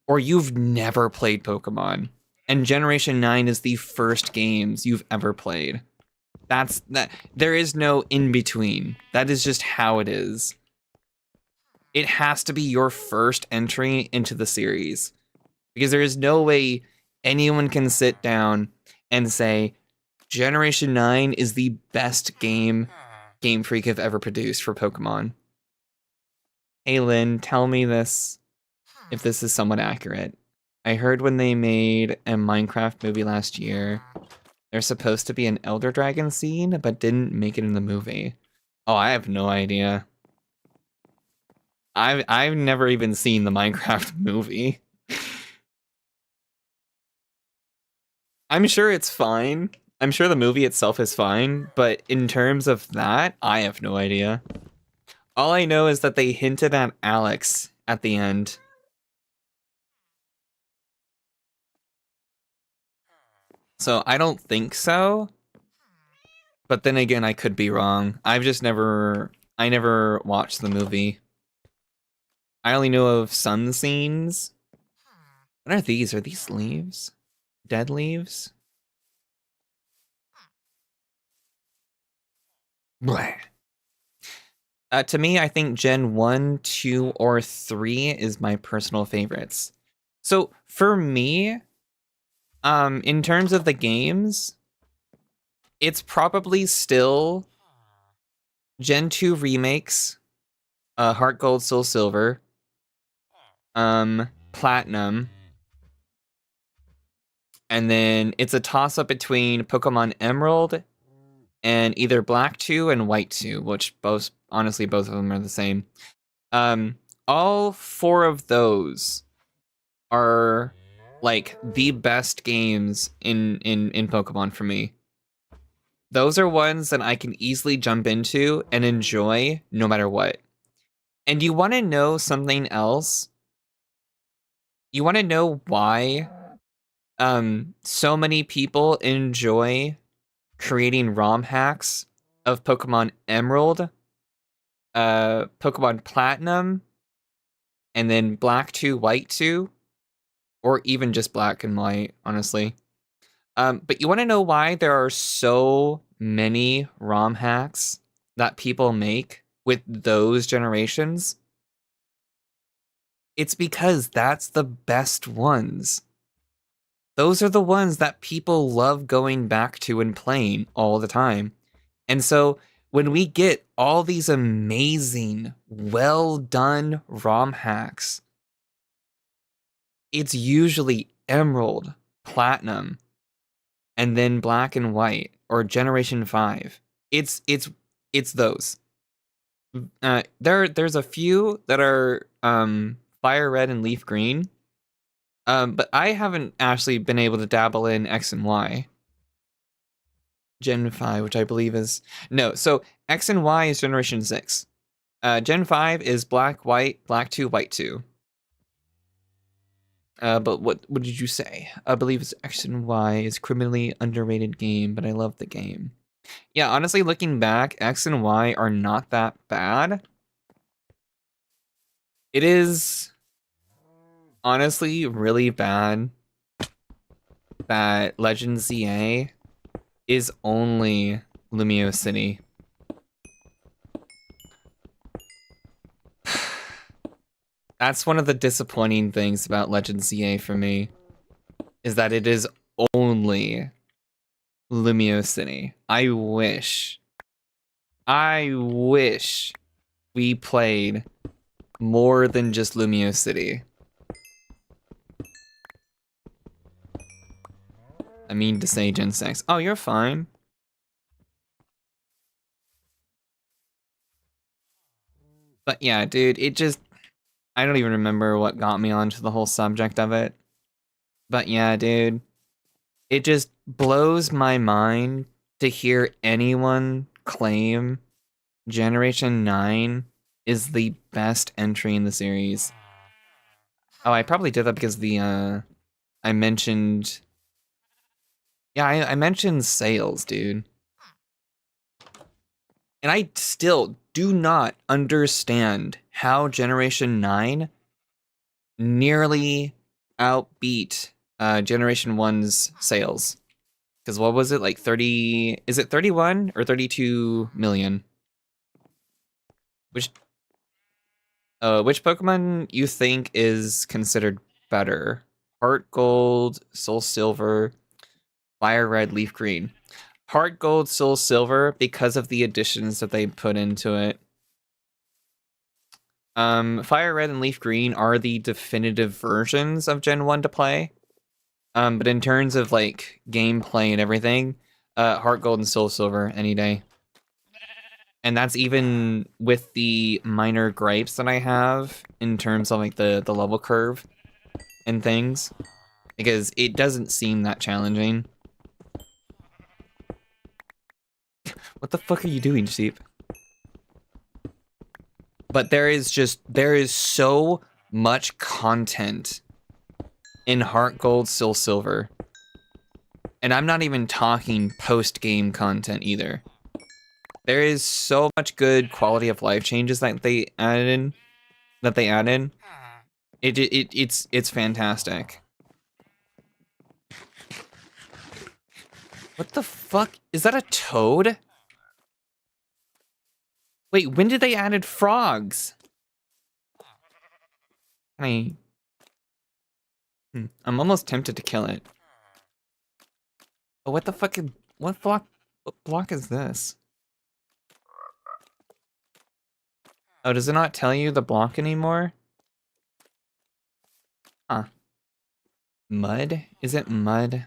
or you've never played Pokemon. And Generation 9 is the first games you've ever played. That's that. There is no in between. That is just how it is. It has to be your first entry into the series. Because there is no way anyone can sit down and say, Generation 9 is the best game Game Freak have ever produced for Pokemon. Hey Lynn, tell me this, if this is somewhat accurate. I heard when they made a Minecraft movie last year, there's supposed to be an Elder Dragon scene, but didn't make it in the movie. Oh, I have no idea. I've never even seen the Minecraft movie. I'm sure it's fine. I'm sure the movie itself is fine, but in terms of that, I have no idea. All I know is that they hinted at Alex at the end. So I don't think so. But then again, I could be wrong. I never watched the movie. I only know of sun scenes. What are these? Are these leaves? Dead leaves? Bleh. To me, I think Gen 1, 2, or 3 is my personal favorites. So for me, in terms of the games, it's probably still Gen 2 remakes, Heart Gold, Soul Silver, Platinum, and then it's a toss-up between Pokemon Emerald and either Black 2 and White 2, which both of them are the same. All four of those are like the best games in Pokemon for me. Those are ones that I can easily jump into and enjoy no matter what. And you want to know something else? You want to know why so many people enjoy creating ROM hacks of Pokemon Emerald, Pokemon Platinum, and then Black 2, White 2, or even just Black and White, honestly. But you want to know why there are so many ROM hacks that people make with those generations? It's because that's the best ones. Those are the ones that people love going back to and playing all the time. And so when we get all these amazing, well done ROM hacks, it's usually Emerald, Platinum, and then Black and White, or Generation 5. It's those. There's a few that are Fire Red and Leaf Green. But I haven't actually been able to dabble in X and Y. Gen 5, which I believe is... No, so X and Y is Generation 6. Gen 5 is Black, White, Black 2, White 2. But what did you say? I believe it's X and Y is criminally underrated game, but I love the game. Yeah, honestly, looking back, X and Y are not that bad. It is honestly really bad that Legend ZA is only Lumio City. That's one of the disappointing things about Legend ZA for me, is that it is only Lumio City. I wish we played more than just Lumio City. I mean to say Gen 6. Oh, you're fine. But yeah, dude, it just... I don't even remember what got me onto the whole subject of it. But yeah, dude, it just blows my mind to hear anyone claim Generation 9 is the best entry in the series. Oh, I probably did that because I mentioned... Yeah, I mentioned sales, dude. And I still do not understand how Generation 9 nearly outbeat Generation 1's sales. Because what was it, like 30... Is it 31 or 32 million? Which Pokemon you think is considered better? Heart Gold, Soul Silver, Fire Red, Leaf Green. Heart Gold, Soul Silver, because of the additions that they put into it. Fire Red and Leaf Green are the definitive versions of Gen 1 to play. But in terms of like gameplay and everything, Heart Gold and Soul Silver any day. And that's even with the minor gripes that I have in terms of like the level curve and things, because it doesn't seem that challenging. What the fuck are you doing, sheep? But there is so much content in Heart Gold, Soul Silver. And I'm not even talking post-game content either. There is so much good quality of life changes that they added. It's fantastic. What the fuck? Is that a toad? Wait, when did they added frogs? I'm almost tempted to kill it. Oh, what the fuck? What block is this? Oh, does it not tell you the block anymore? Huh. Mud? Is it mud?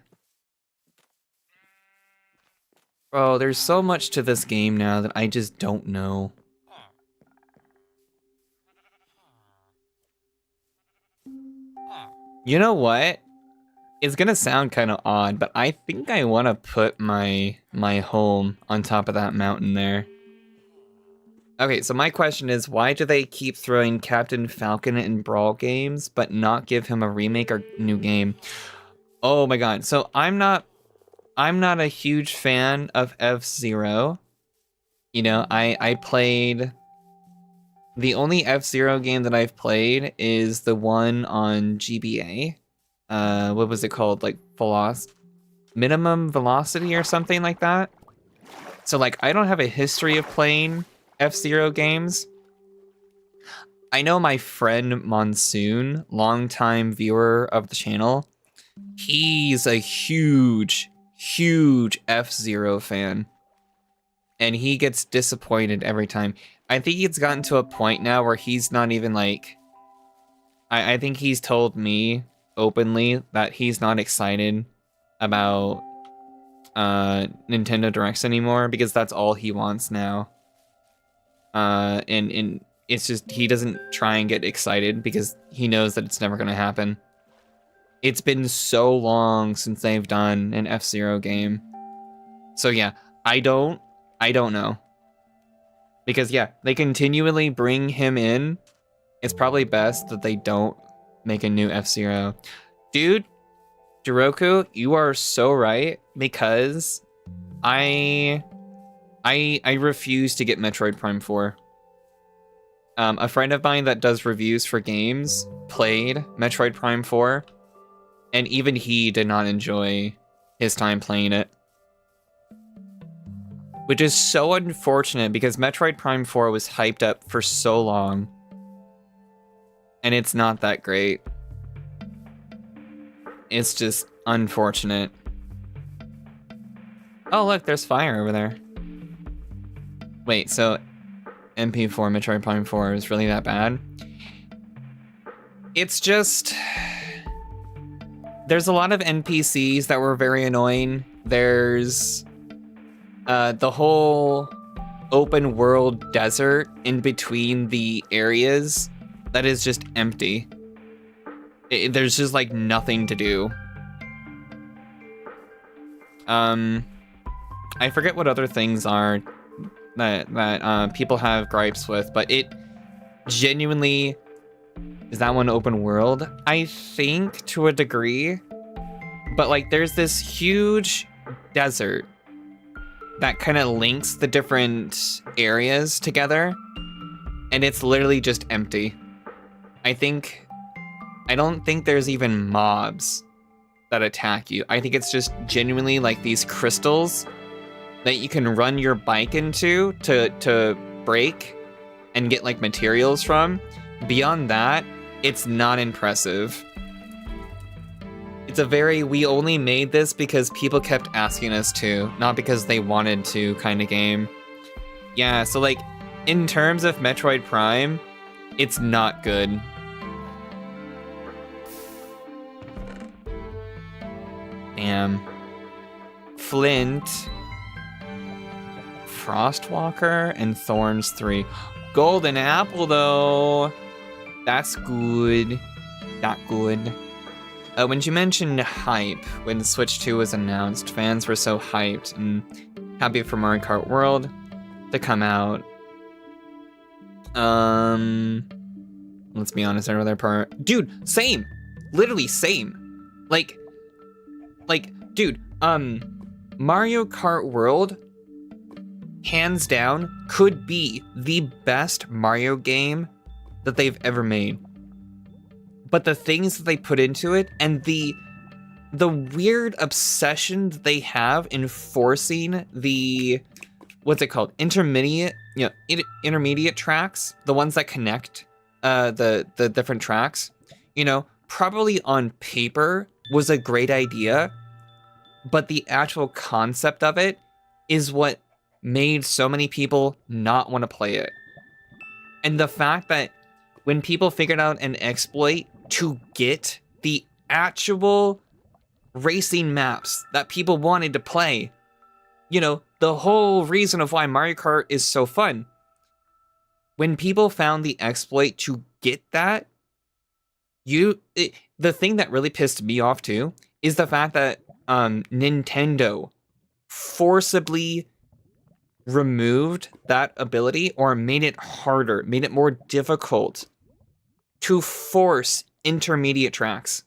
Bro, there's so much to this game now that I just don't know. You know what? It's gonna sound kind of odd, but I think I want to put my home on top of that mountain there. Okay, so my question is, why do they keep throwing Captain Falcon in Brawl games, but not give him a remake or new game? Oh my god, so I'm not a huge fan of F-Zero. You know, I played... The only F-Zero game that I've played is the one on GBA. What was it called? Like, Minimum Velocity or something like that? So, like, I don't have a history of playing F-Zero games. I know my friend Monsoon, longtime viewer of the channel, he's a huge F-Zero fan. And he gets disappointed every time. I think it's gotten to a point now where he's not even like... I think he's told me openly that he's not excited about Nintendo Directs anymore because that's all he wants now. And it's just, he doesn't try and get excited because he knows that it's never going to happen. It's been so long since they've done an F-Zero game. So yeah, I don't know. Because yeah, they continually bring him in. It's probably best that they don't make a new F-Zero. Dude, Jiroku, you are so right, because I refuse to get Metroid Prime 4. A friend of mine that does reviews for games played Metroid Prime 4, and even he did not enjoy his time playing it. Which is so unfortunate, because Metroid Prime 4 was hyped up for so long. And it's not that great. It's just unfortunate. Oh look, there's fire over there. Wait, so MP4 Metroid Prime 4 is really that bad? It's just... There's a lot of NPCs that were very annoying. There's... the whole open world desert in between the areas that is just empty. There's just like nothing to do. I forget what other things are that people have gripes with, but it genuinely... Is that one open world? I think to a degree, but like there's this huge desert that kind of links the different areas together, and it's literally just empty. I don't think there's even mobs that attack you. I think it's just genuinely like these crystals that you can run your bike into to break and get like materials from. Beyond that, it's not impressive. It's a very, we only made this because people kept asking us to, not because they wanted to kind of game. Yeah, so like, in terms of Metroid Prime, it's not good. Damn. Flint. Frostwalker and Thorns 3. Golden Apple, though. That's good. Not good. When you mentioned hype, when Switch 2 was announced, fans were so hyped and happy for Mario Kart World to come out. Let's be honest, I'd rather part. Dude, same. Literally same. Like, dude, Mario Kart World, hands down, could be the best Mario game that they've ever made. But the things that they put into it and the weird obsession that they have in forcing the, what's it called? Intermediate tracks, the ones that connect the different tracks, probably on paper was a great idea, but the actual concept of it is what made so many people not want to play it. And the fact that when people figured out an exploit to get the actual racing maps that people wanted to play, the whole reason of why Mario Kart is so fun, when people found the exploit to get that, the thing that really pissed me off too is the fact that Nintendo forcibly removed that ability or made it harder, made it more difficult to force intermediate tracks.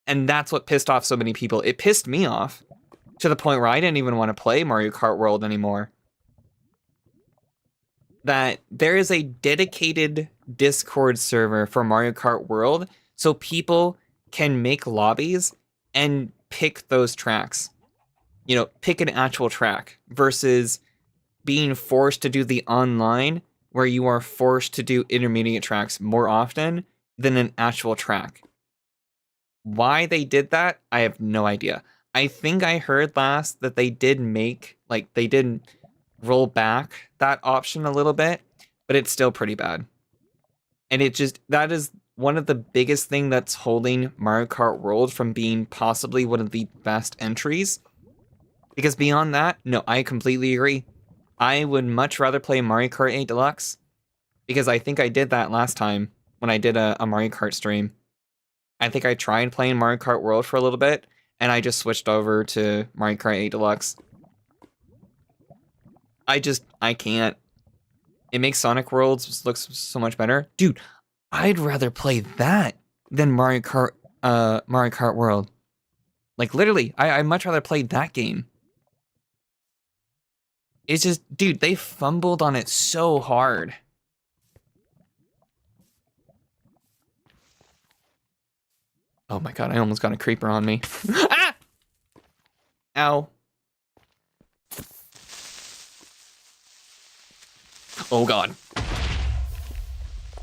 And that's what pissed off so many people. It pissed me off to the point where I didn't even want to play Mario Kart World anymore. That there is a dedicated Discord server for Mario Kart World so people can make lobbies and pick those tracks. Pick an actual track versus being forced to do the online where you are forced to do intermediate tracks more often than an actual track. Why they did that, I have no idea. I think I heard last that they did roll back that option a little bit, but it's still pretty bad. And that is one of the biggest thing that's holding Mario Kart World from being possibly one of the best entries. Because beyond that, no, I completely agree. I would much rather play Mario Kart 8 Deluxe, because I think I did that last time when I did a Mario Kart stream. I think I tried playing Mario Kart World for a little bit, and I just switched over to Mario Kart 8 Deluxe. I can't. It makes Sonic Worlds look so much better. Dude, I'd rather play that than Mario Kart World. Like, literally, I'd much rather play that game. It's just, dude, they fumbled on it so hard. Oh my god, I almost got a creeper on me. Ah! Ow. Oh god.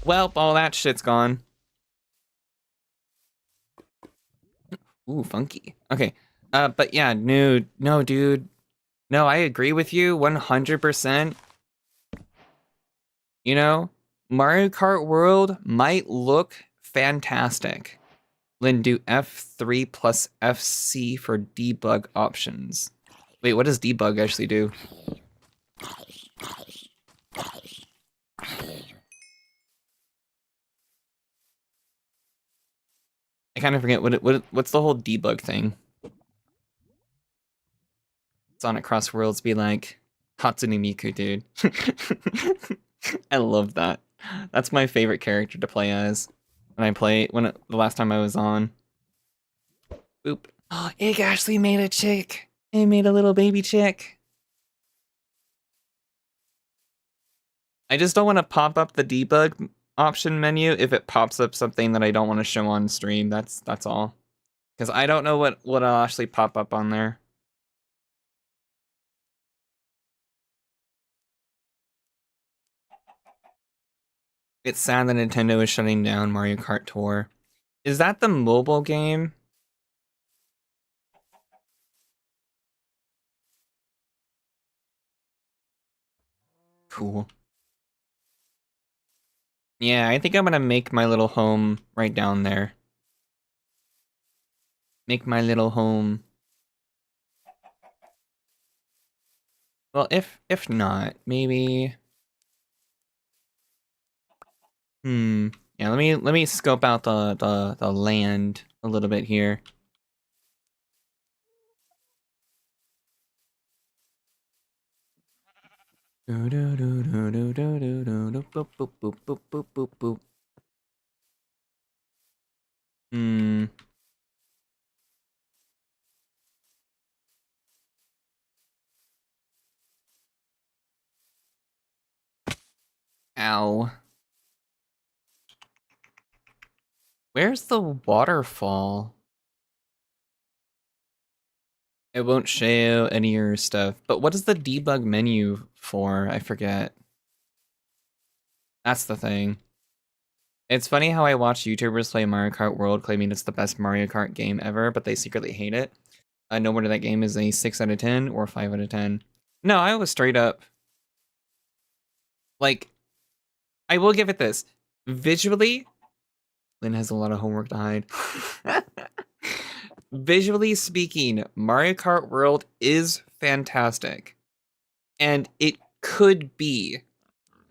Well, all that shit's gone. Ooh, funky. Okay. But yeah, no, dude. No, I agree with you 100%. Mario Kart World might look fantastic. Lynn, do F3 plus FC for debug options. Wait, what does debug actually do? I kind of forget what's the whole debug thing. Sonic Cross Worlds be like Hatsune Miku, dude. I love that. That's my favorite character to play as the last time I was on. Boop. Oh, it actually made a chick. It made a little baby chick. I just don't want to pop up the debug option menu if it pops up something that I don't want to show on stream. That's all. Because I don't know what'll actually pop up on there. It's sad that Nintendo is shutting down Mario Kart Tour. Is that the mobile game? Cool. Yeah, I think I'm gonna make my little home right down there. Make my little home. Well, if not, maybe. Yeah, let me scope out the land a little bit here. Hmm. Ow. Where's the waterfall? It won't show any of your stuff. But what is the debug menu for? I forget. That's the thing. It's funny how I watch YouTubers play Mario Kart World claiming it's the best Mario Kart game ever, but they secretly hate it. No wonder that game is a 6 out of 10 or 5 out of 10. No, I was straight up. Like, I will give it this. Visually, Lynn has a lot of homework to hide. Visually speaking, Mario Kart World is fantastic. And it could be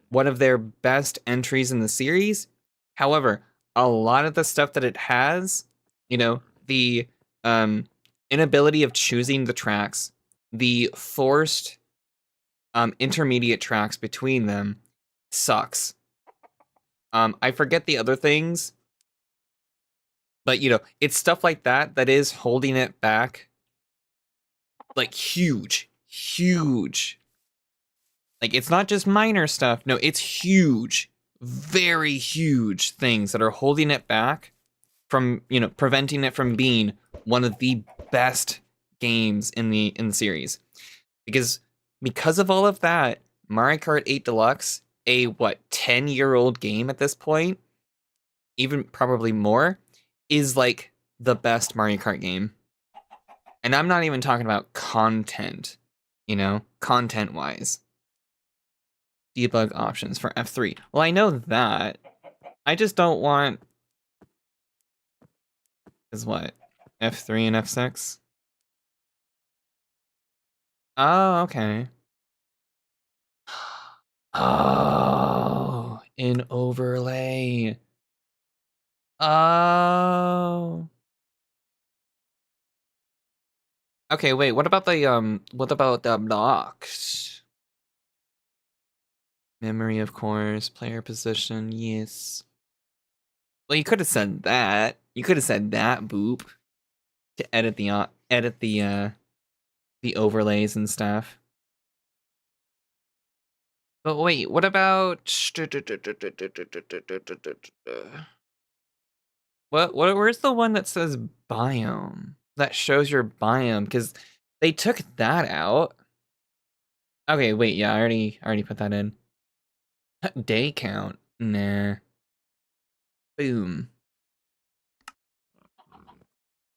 one of their best entries in the series. However, a lot of the stuff that it has, you know, the inability of choosing the tracks, the forced intermediate tracks between them sucks. I forget the other things, but you know, it's stuff like that that is holding it back. Like huge. Like it's not just minor stuff. No, it's huge, very huge things that are holding it back from, you know, preventing it from being one of the best games in the series. Because of all of that, Mario Kart 8 Deluxe, a 10-year-old game at this point, even probably more, is like the best Mario Kart game. And I'm not even talking about content, you know, content-wise. Debug options for F3. Well, I know that. I just don't want... Is what? F3 and F6? Oh, okay. Oh, an overlay. Oh. Okay, wait, what about the blocks? Memory, of course, player position, yes. Well, you could have said that. You could have said that, boop, to edit the overlays and stuff. But wait, what about where's the one that says biome? That shows your biome, because they took that out. Okay, wait, yeah, I already put that in. Day count. Nah. Boom.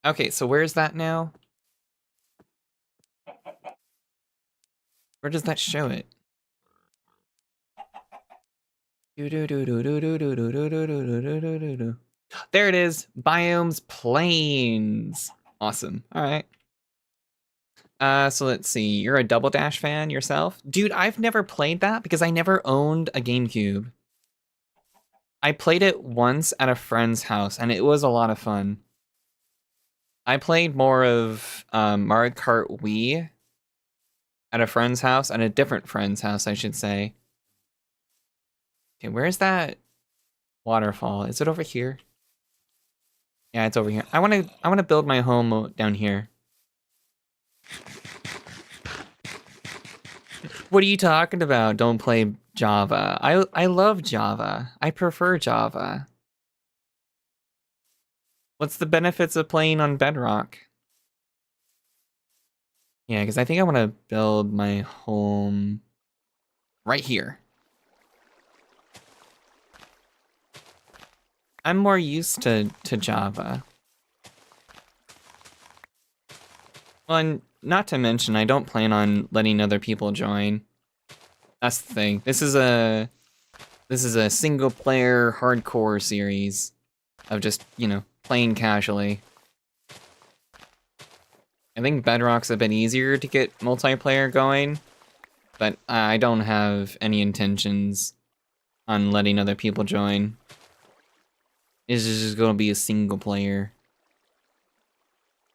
Okay, so where's that now? Where does that show it? There it is. Biomes plains. Awesome. All right. So let's see. You're a Double Dash fan yourself? Dude, I've never played that because I never owned a GameCube. I played it once at a friend's house, and it was a lot of fun. I played more of Mario Kart Wii at a friend's house, and a different friend's house, I should say. Okay, where's that waterfall? Is it over here? Yeah, it's over here. I wanna build my home down here. What are you talking about? Don't play Java. I love Java. I prefer Java. What's the benefits of playing on Bedrock? Yeah, because I think I want to build my home right here. I'm more used to Java. Well, and not to mention, I don't plan on letting other people join. That's the thing. This is a single player hardcore series of just, you know, playing casually. I think Bedrock's a bit easier to get multiplayer going, But I don't have any intentions on letting other people join. It's just gonna be a single player.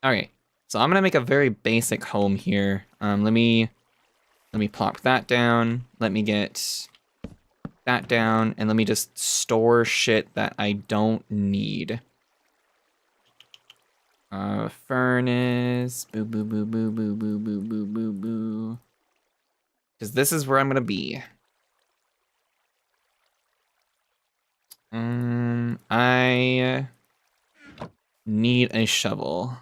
Okay, so I'm gonna make a very basic home here. Let me plop that down. Let me get that down, and let me just store shit that I don't need. Furnace, boo boo boo boo boo boo boo boo boo boo. Because this is where I'm gonna be. I need a shovel.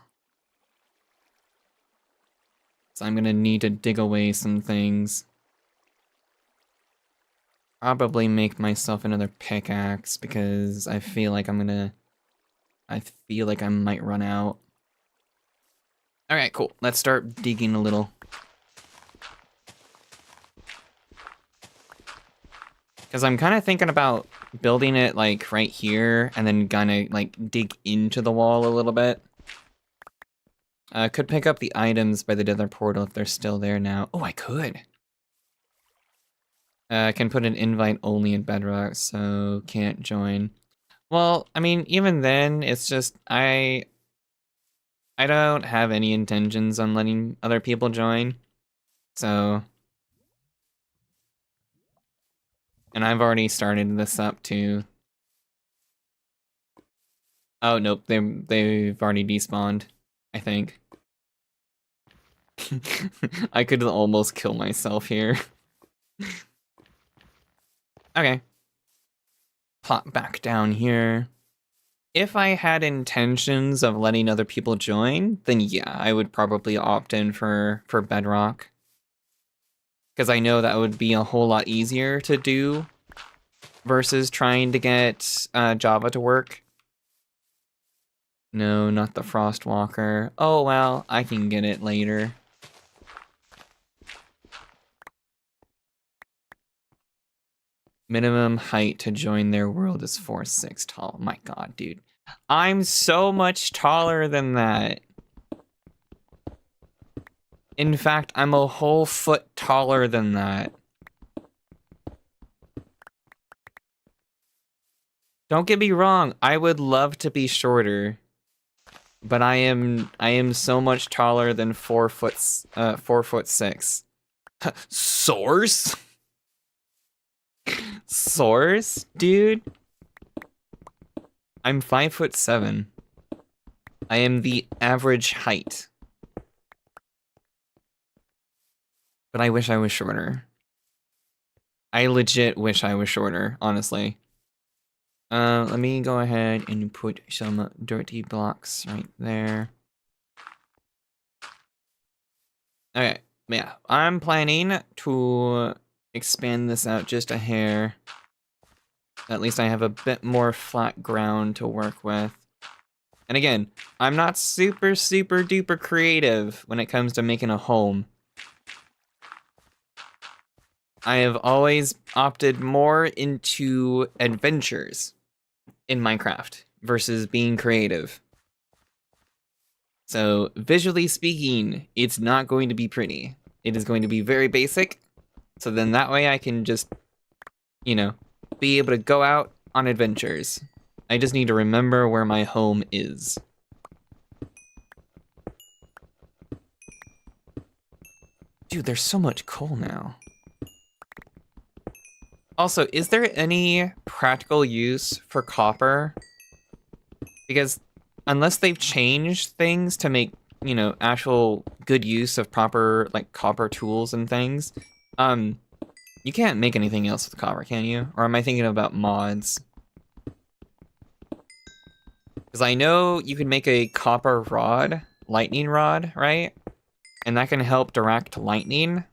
So I'm gonna need to dig away some things. Probably make myself another pickaxe because I feel like I might run out. Alright, cool. Let's start digging a little. Because I'm kind of thinking about building it like right here and then gonna like dig into the wall a little bit. Could pick up the items by the nether portal if they're still there now. Oh, I could. I can put an invite only in Bedrock, so can't join. Well, I mean, even then, it's just I don't have any intentions on letting other people join. So, and I've already started this up too. Oh nope, they've already despawned, I think. I could almost kill myself here. Okay. Plop back down here. If I had intentions of letting other people join, then yeah, I would probably opt in for Bedrock. Because I know that would be a whole lot easier to do versus trying to get Java to work. No, not the Frostwalker. Oh well, I can get it later. Minimum height to join their world is 4'6" tall. My god, dude. I'm so much taller than that. In fact, I'm a whole foot taller than that. Don't get me wrong, I would love to be shorter. But I am so much taller than 4'6". Source? Source, dude? I'm 5'7". I am the average height. But I wish I was shorter. I legit wish I was shorter, honestly. Let me go ahead and put some dirty blocks right there. Okay, yeah, I'm planning to expand this out just a hair. At least I have a bit more flat ground to work with. And again, I'm not super duper creative when it comes to making a home. I have always opted more into adventures in Minecraft versus being creative. So visually speaking, it's not going to be pretty. It is going to be very basic. So then that way I can just, you know, be able to go out on adventures. I just need to remember where my home is. Dude, there's so much coal now. Also, is there any practical use for copper? Because unless they've changed things to make, you know, actual good use of proper, like, copper tools and things, you can't make anything else with copper, can you? Or am I thinking about mods? Because I know you can make a copper rod, lightning rod, right? And that can help direct lightning.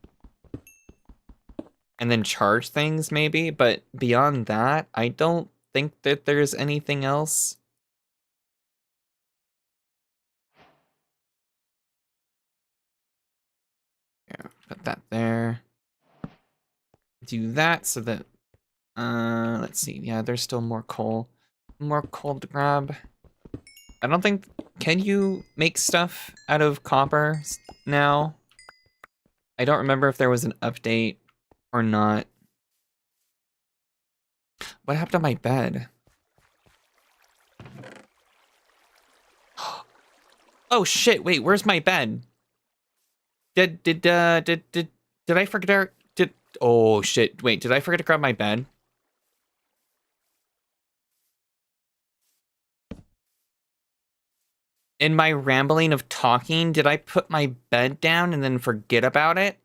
And then charge things, maybe, but beyond that, I don't think that there's anything else. Yeah, put that there. Do that so that, let's see, yeah, there's still more coal. More coal to grab. I don't think, can you make stuff out of copper now? I don't remember if there was an update Or not. What happened to my bed? Oh shit, wait, where's my bed? Did I forget oh shit, wait, did I forget to grab my bed? In my rambling of talking, did I put my bed down and then forget about it?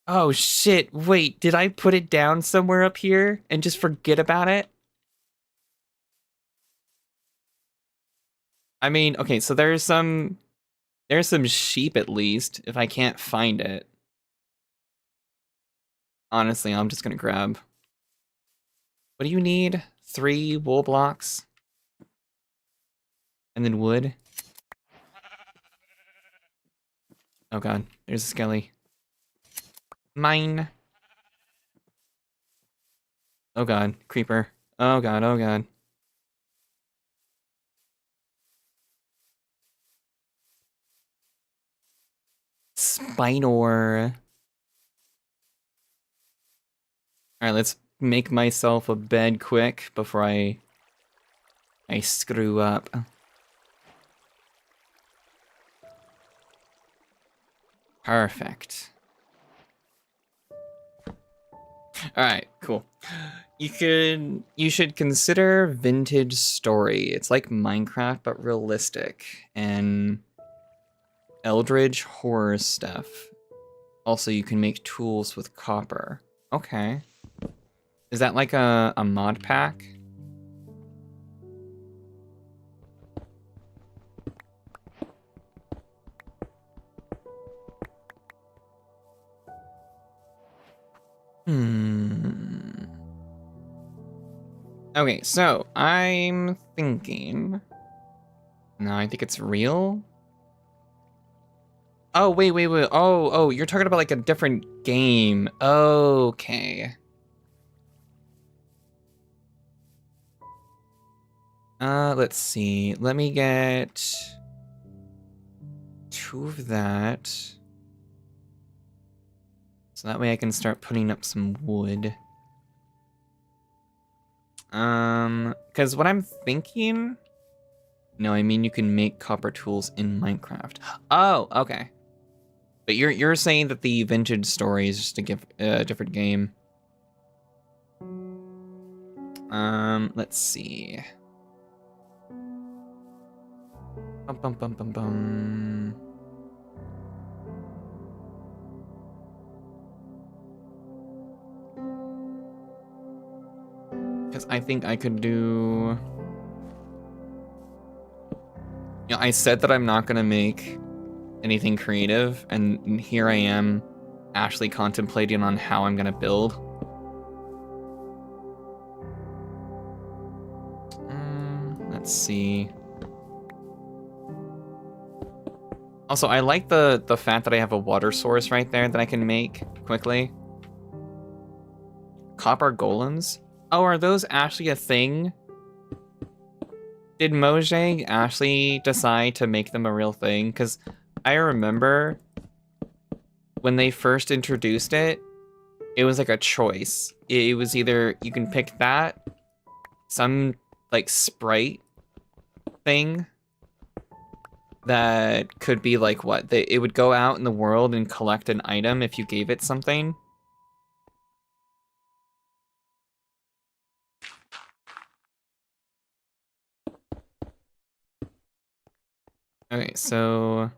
Oh shit, wait, did I put it down somewhere up here and just forget about it? I mean, okay, so there's some sheep at least, if I can't find it. Honestly, I'm just gonna grab. What do you need? 3 wool blocks? And then wood? Oh god, there's a skelly. Mine. Oh god, creeper. Oh god, oh god. Spinor. Alright, let's make myself a bed quick before I screw up. Perfect. Alright, cool. You should consider Vintage Story. It's like Minecraft but realistic and Eldritch horror stuff. Also, you can make tools with copper. Okay. Is that like a mod pack? Okay, so I'm thinking. No, I think it's real. Oh, wait. Oh, you're talking about like a different game. Okay. Let's see. Let me get 2 of that. So that way I can start putting up some wood. Because what I'm thinking... No, I mean you can make copper tools in Minecraft. Oh, okay. But you're saying that the Vintage Story is just a different game. Let's see. Bum. Because I think I could do... You know, I said that I'm not gonna make anything creative, and here I am actually contemplating on how I'm gonna build. Let's see. Also, I like the fact that I have a water source right there that I can make quickly. Copper golems? Oh, are those actually a thing? Did Mojang actually decide to make them a real thing? Because I remember when they first introduced it, it was like a choice. It was either you can pick that, some like sprite thing that could be like what? It would go out in the world and collect an item if you gave it something. Okay, so...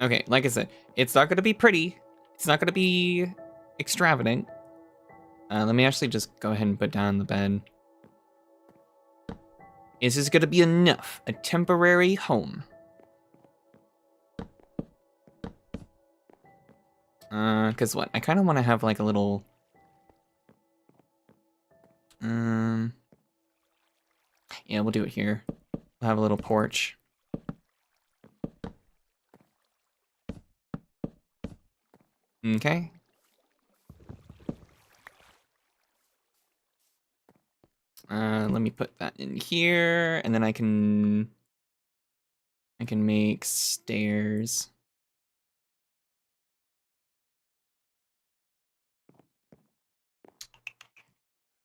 Okay, like I said, it's not gonna be pretty. It's not gonna be extravagant. Let me actually just go ahead and put down the bed. Is this gonna be enough? A temporary home. Cause what? I kind of want to have like a little... Yeah, we'll do it here. We'll have a little porch. Okay. Let me put that in here, and then I can make stairs.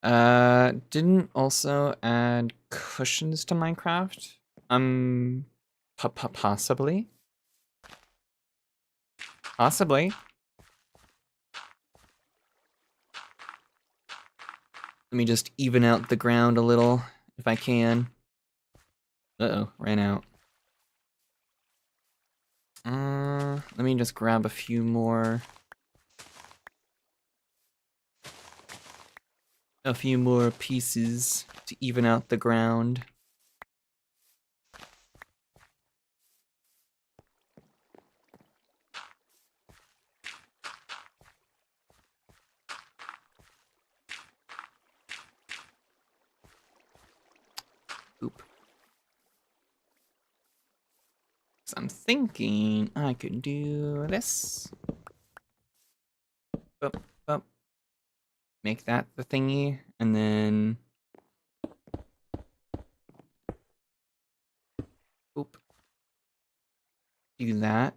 Didn't also add cushions to Minecraft? Possibly. Possibly. Let me just even out the ground a little, if I can. Uh-oh, ran out. Let me just grab a few more. A few more pieces to even out the ground. Oop. So I'm thinking I could do this. Up, up. Make that the thingy, and then... Oop. Do that.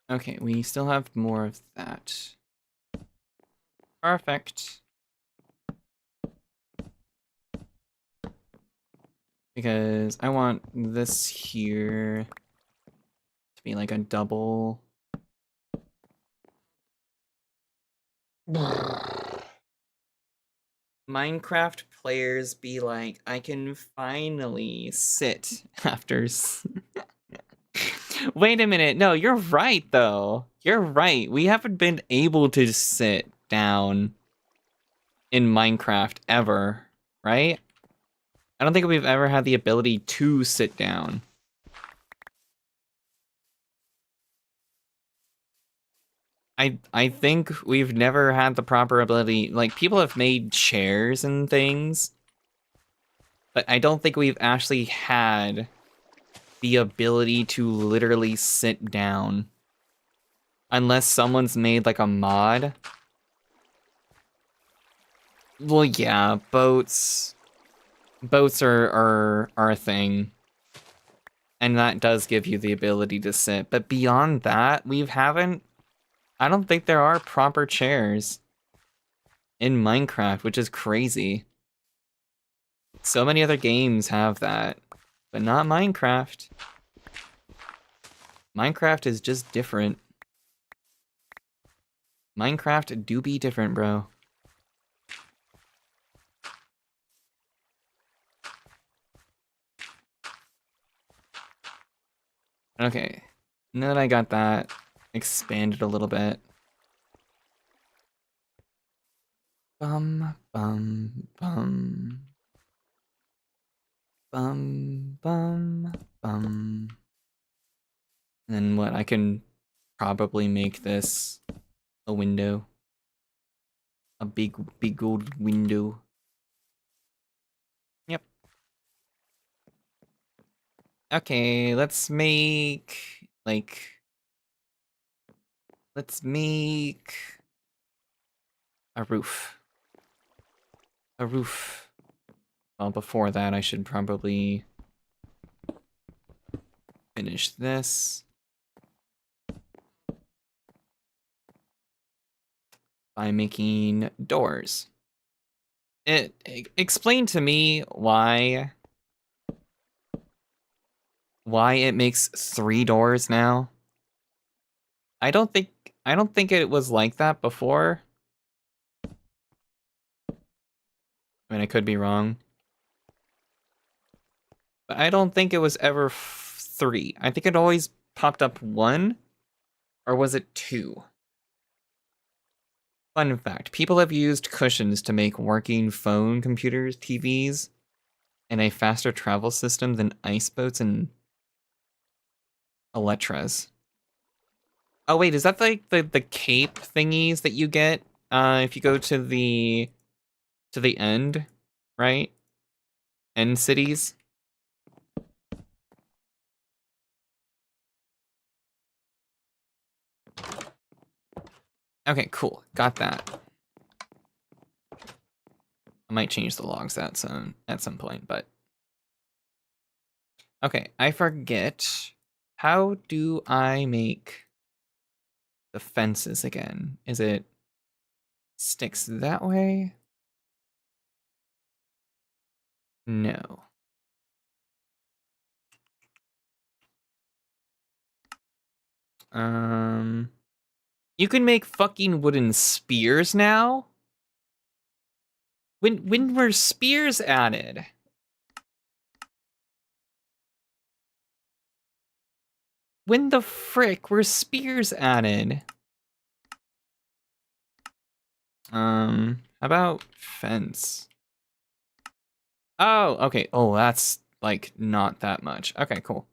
Okay, we still have more of that. Perfect. Because I want this here to be like a double. Minecraft players be like, I can finally sit after... Wait a minute. No, you're right, though. You're right. We haven't been able to sit down in Minecraft ever, right? I don't think we've ever had the ability to sit down. I think we've never had the proper ability. Like, people have made chairs and things, but I don't think we've actually had the ability to literally sit down. Unless someone's made, like, a mod. Well, yeah, boats... Boats are a thing. And that does give you the ability to sit. But beyond that, we haven't... I don't think there are proper chairs in Minecraft, which is crazy. So many other games have that, but not Minecraft. Minecraft is just different. Minecraft do be different, bro. Okay, now that I got that expanded a little bit. Bum, bum, bum. Bum, bum, bum. And then what, I can probably make this a window. A big old window. Yep. Okay, let's make, like... Let's make... a roof. A roof. Well, before that, I should probably... finish this. By making doors. Explain to me why it makes 3 doors now. I don't think it was like that before. I mean, I could be wrong. But I don't think it was ever 3. I think it always popped up 1, or was it 2? Fun fact, people have used cushions to make working phone computers, TVs, and a faster travel system than ice boats and Electras. Oh wait, is that like the cape thingies that you get if you go to the end, right? End cities? Okay, cool. Got that. I might change the logs at some point, but okay, I forget. How do I make the fences again? Is it sticks that way? No. You can make fucking wooden spears now? When were spears added? When the frick were spears added? How about fence? Oh, okay. Oh, that's like not that much. Okay, cool.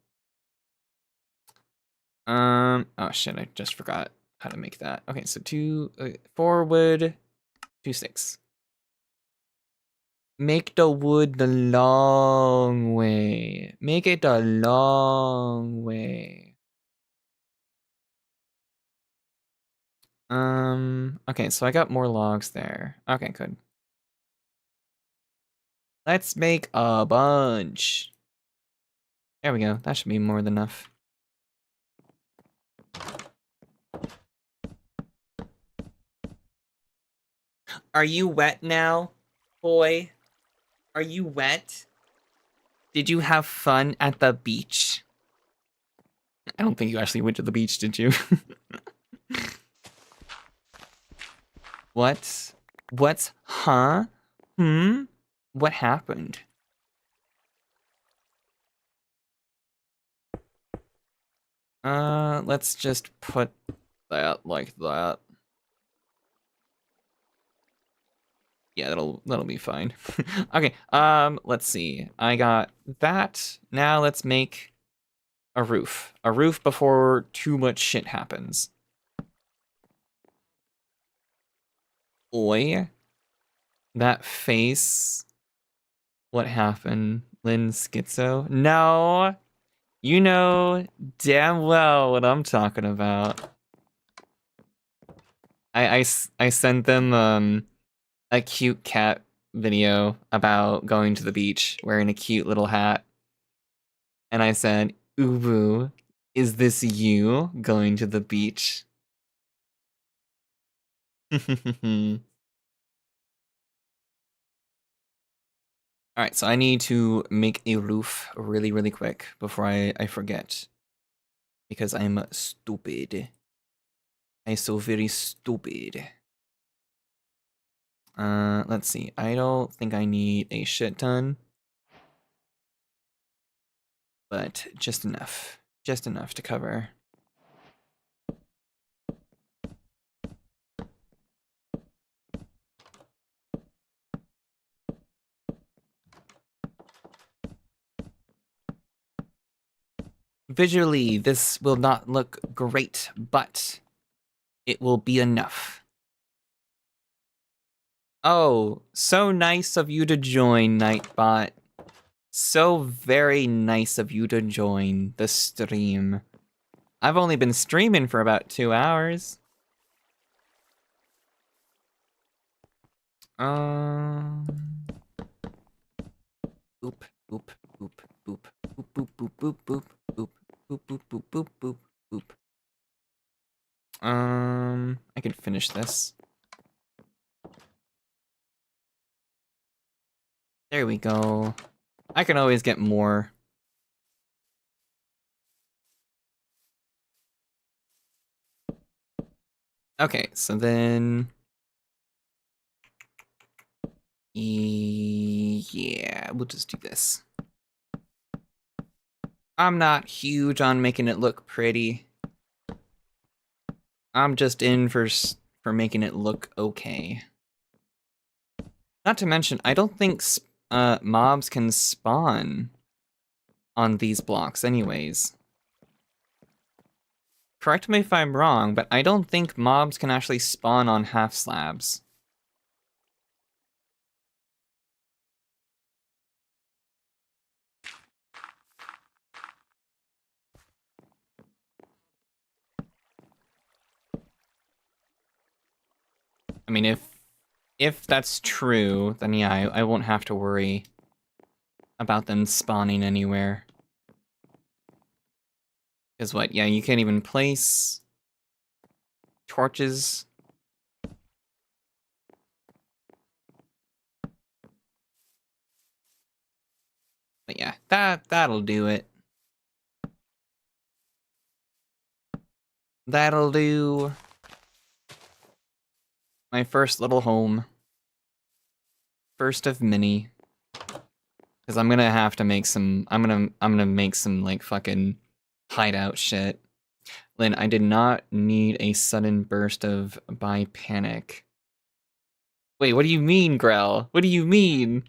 Oh shit, I just forgot how to make that. Okay, so 4 wood, 2 sticks. Make the wood the long way. Make it the long way. Okay, so I got more logs there. Okay, good. Let's make a bunch. There we go. That should be more than enough. Are you wet now, boy? Are you wet? Did you have fun at the beach? I don't think you actually went to the beach, did you? What? What's, huh? What happened? Let's just put that like that. Yeah, that'll be fine. Okay, let's see. I got that. Now let's make a roof. A roof before too much shit happens. Oi. That face. What happened? Lynn Schizo? No! You know damn well what I'm talking about. I sent them a cute cat video about going to the beach wearing a cute little hat. And I said, Ubu, is this you going to the beach? Alright, so I need to make a roof really, really quick before I forget. Because I'm stupid. I'm so very stupid. Let's see. I don't think I need a shit ton. But just enough. Just enough to cover. Visually, this will not look great, but it will be enough. Oh, so nice of you to join, Nightbot. So very nice of you to join the stream. I've only been streaming for about 2 hours. Boop, boop, boop, boop, boop, boop, boop, boop, boop, boop, boop, boop, boop, boop, boop, boop, boop. I can finish this. There we go. I can always get more. Okay, so then... Yeah, we'll just do this. I'm not huge on making it look pretty. I'm just in for making it look okay. Not to mention, I don't think mobs can spawn on these blocks anyways. Correct me if I'm wrong, but I don't think mobs can actually spawn on half slabs. I mean, if that's true, then yeah, I won't have to worry about them spawning anywhere. Because what? Yeah, you can't even place torches. But yeah, that'll do it. That'll do. My first little home. First of many. Because I'm gonna have to make some. I'm gonna make some like fucking hideout shit. Lynn, I did not need a sudden burst of by panic. Wait, what do you mean, Grell? What do you mean?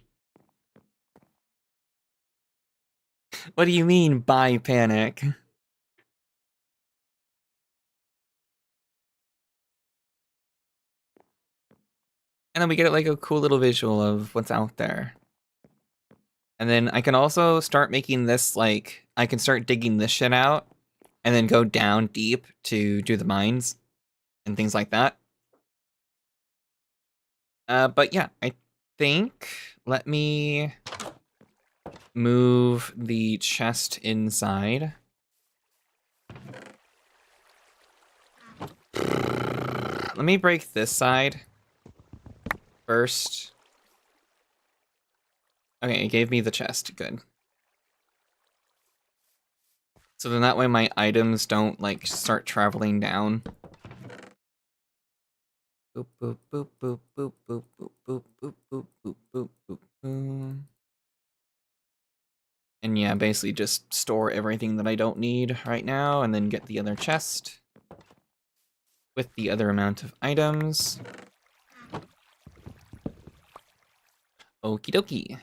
What do you mean by panic? And then we get like a cool little visual of what's out there. And then I can also start making this like, I can start digging this shit out and then go down deep to do the mines and things like that. But yeah, I think, let me move the chest inside. Let me break this side first. Okay, it gave me the chest, good. So then that way my items don't like start traveling down. Boop, boop, boop, boop, boop, boop, boop, boop, boop, boop, boop, boop, boop, boop. And yeah, basically just store everything that I don't need right now and then get the other chest with the other amount of items. Okie dokie.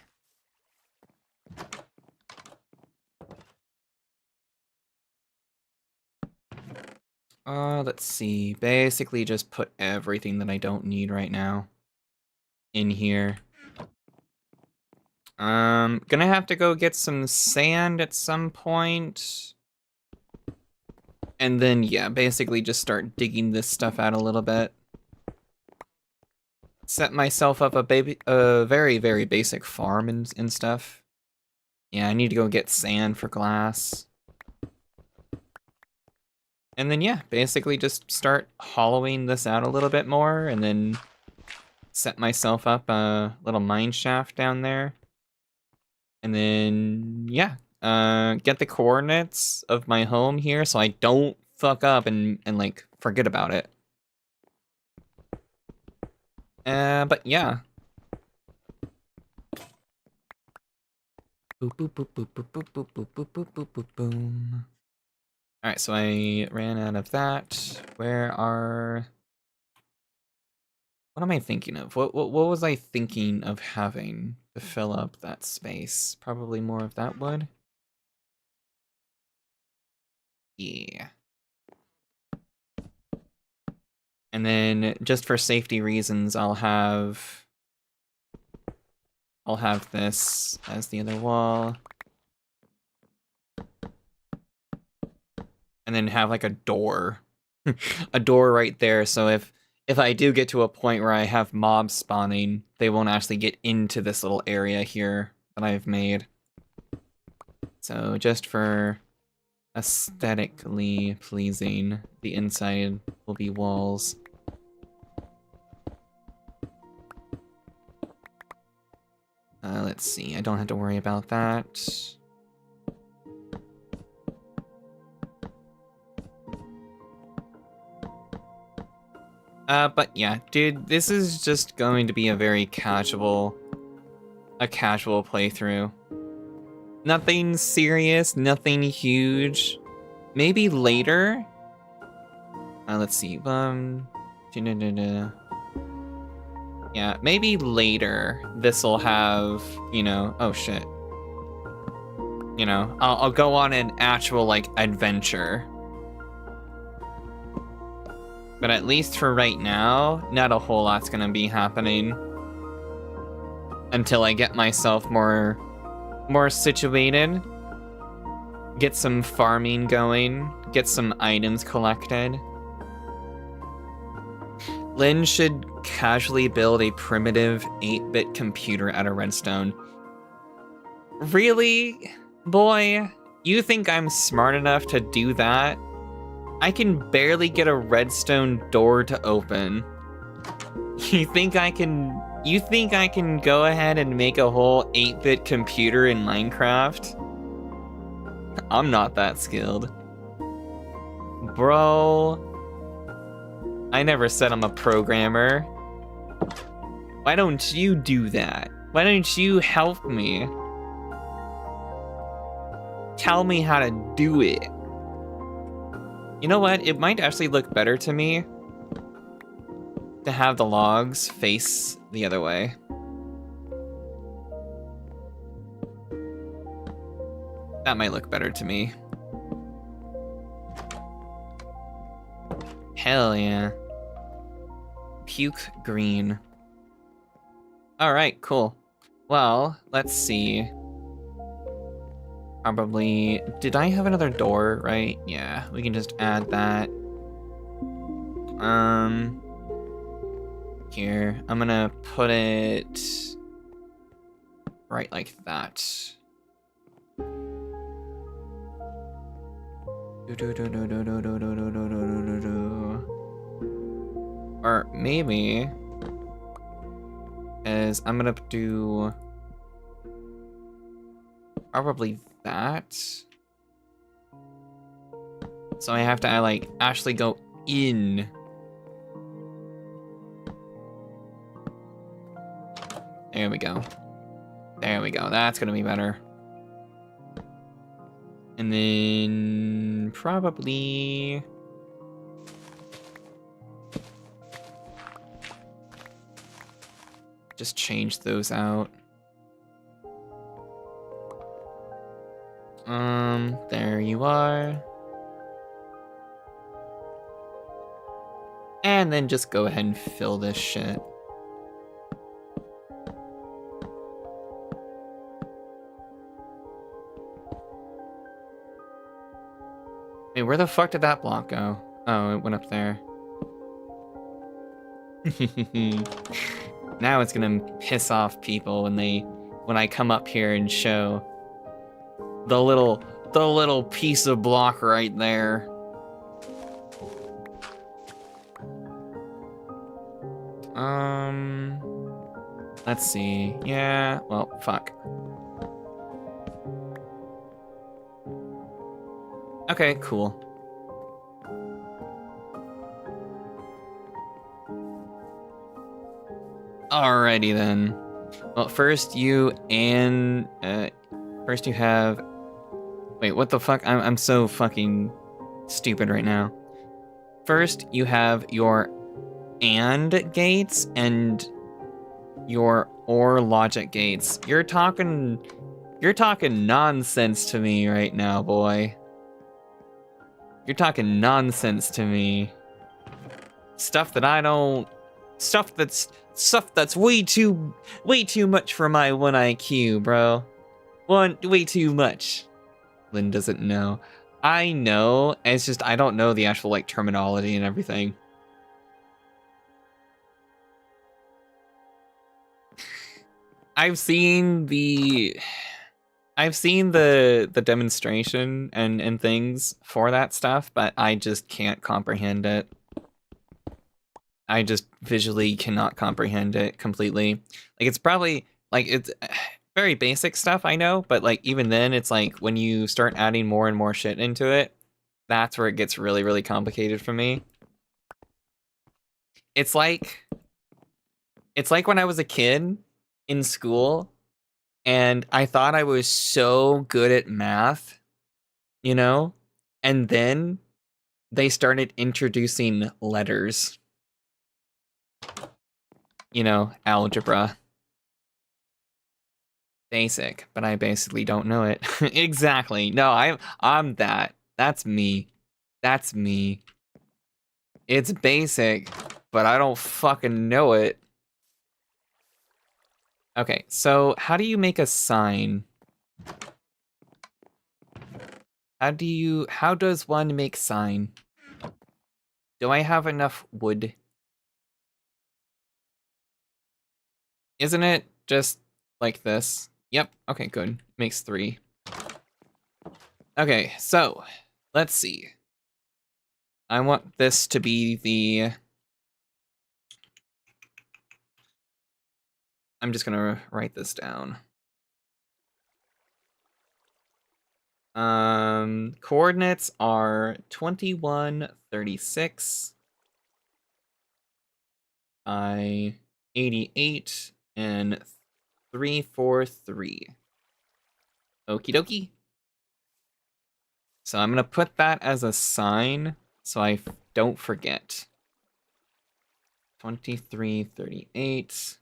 Let's see. Basically just put everything that I don't need right now in here. Gonna have to go get some sand at some point. And then, yeah, basically just start digging this stuff out a little bit. Set myself up a very, very basic farm and stuff. Yeah, I need to go get sand for glass. And then, yeah, basically just start hollowing this out a little bit more and then set myself up a little mine shaft down there. And then, yeah, get the coordinates of my home here so I don't fuck up and like, forget about it. But yeah. Boop, boop, boop, boop, boop, boop, boop, boop, boop, boop, boop, boop, boom. Alright, so I ran out of that. Where are... What am I thinking of? What was I thinking of having to fill up that space? Probably more of that wood. Yeah. And then, just for safety reasons, I'll have this as the other wall. And then have like a door. A door right there, so if I do get to a point where I have mobs spawning, they won't actually get into this little area here that I've made. So just for aesthetically pleasing, the inside will be walls. Let's see, I don't have to worry about that. But yeah, dude, this is just going to be a very casual playthrough. Nothing serious, nothing huge. Maybe later. Let's see. Yeah, maybe later this'll have, you know, oh shit. You know, I'll go on an actual like adventure. But at least for right now, not a whole lot's gonna be happening until I get myself more situated, get some farming going, get some items collected. Lynn should casually build a primitive 8-bit computer out of redstone. Really? Boy, you think I'm smart enough to do that? I can barely get a redstone door to open. You think I can go ahead and make a whole 8-bit computer in Minecraft? I'm not that skilled. Bro, I never said I'm a programmer. Why don't you do that? Why don't you help me? Tell me how to do it. You know what? It might actually look better to me to have the logs face the other way. That might look better to me. Hell yeah. Puke green. Alright, cool. Well, let's see. Probably... Did I have another door, right? Yeah, we can just add that. Here. I'm gonna put it... right like that. Or maybe... is I'm gonna do... probably that. So I have to, like, actually go in. There we go. There we go. That's gonna be better. And then probably... just change those out. There you are. And then just go ahead and fill this shit. Wait, where the fuck did that block go? Oh, it went up there. Now it's gonna piss off people when I come up here and show the little piece of block right there. Let's see. Yeah, well, fuck. Okay, cool. Alrighty then. Well, first you have... Wait, what the fuck? I'm so fucking stupid right now. First, you have your AND gates and your OR logic gates. You're talking nonsense to me right now, boy. You're talking nonsense to me. Stuff that's way too much for my 1 IQ, bro. Way too much. Lynn doesn't know. I know, it's just I don't know the actual, like, terminology and everything. I've seen the demonstration and things for that stuff, but I just can't comprehend it. I just visually cannot comprehend it completely. Like, it's probably, like, it's very basic stuff, I know, but, like, even then, it's like, when you start adding more and more shit into it, that's where it gets really, really complicated for me. It's like when I was a kid in school, and I thought I was so good at math, you know? And then they started introducing letters. You know, algebra. Basic, but I basically don't know it. Exactly. No, I'm that. That's me. That's me. It's basic, but I don't fucking know it. Okay, so how do you make a sign? How does one make sign? Do I have enough wood? Isn't it just like this? Yep, okay, good. Makes 3. Okay, so, let's see. I want this to be the... I'm just gonna write this down. Coordinates are 21, 36 by 88 and 343. Okie dokie. So I'm gonna put that as a sign so I don't forget. 2338.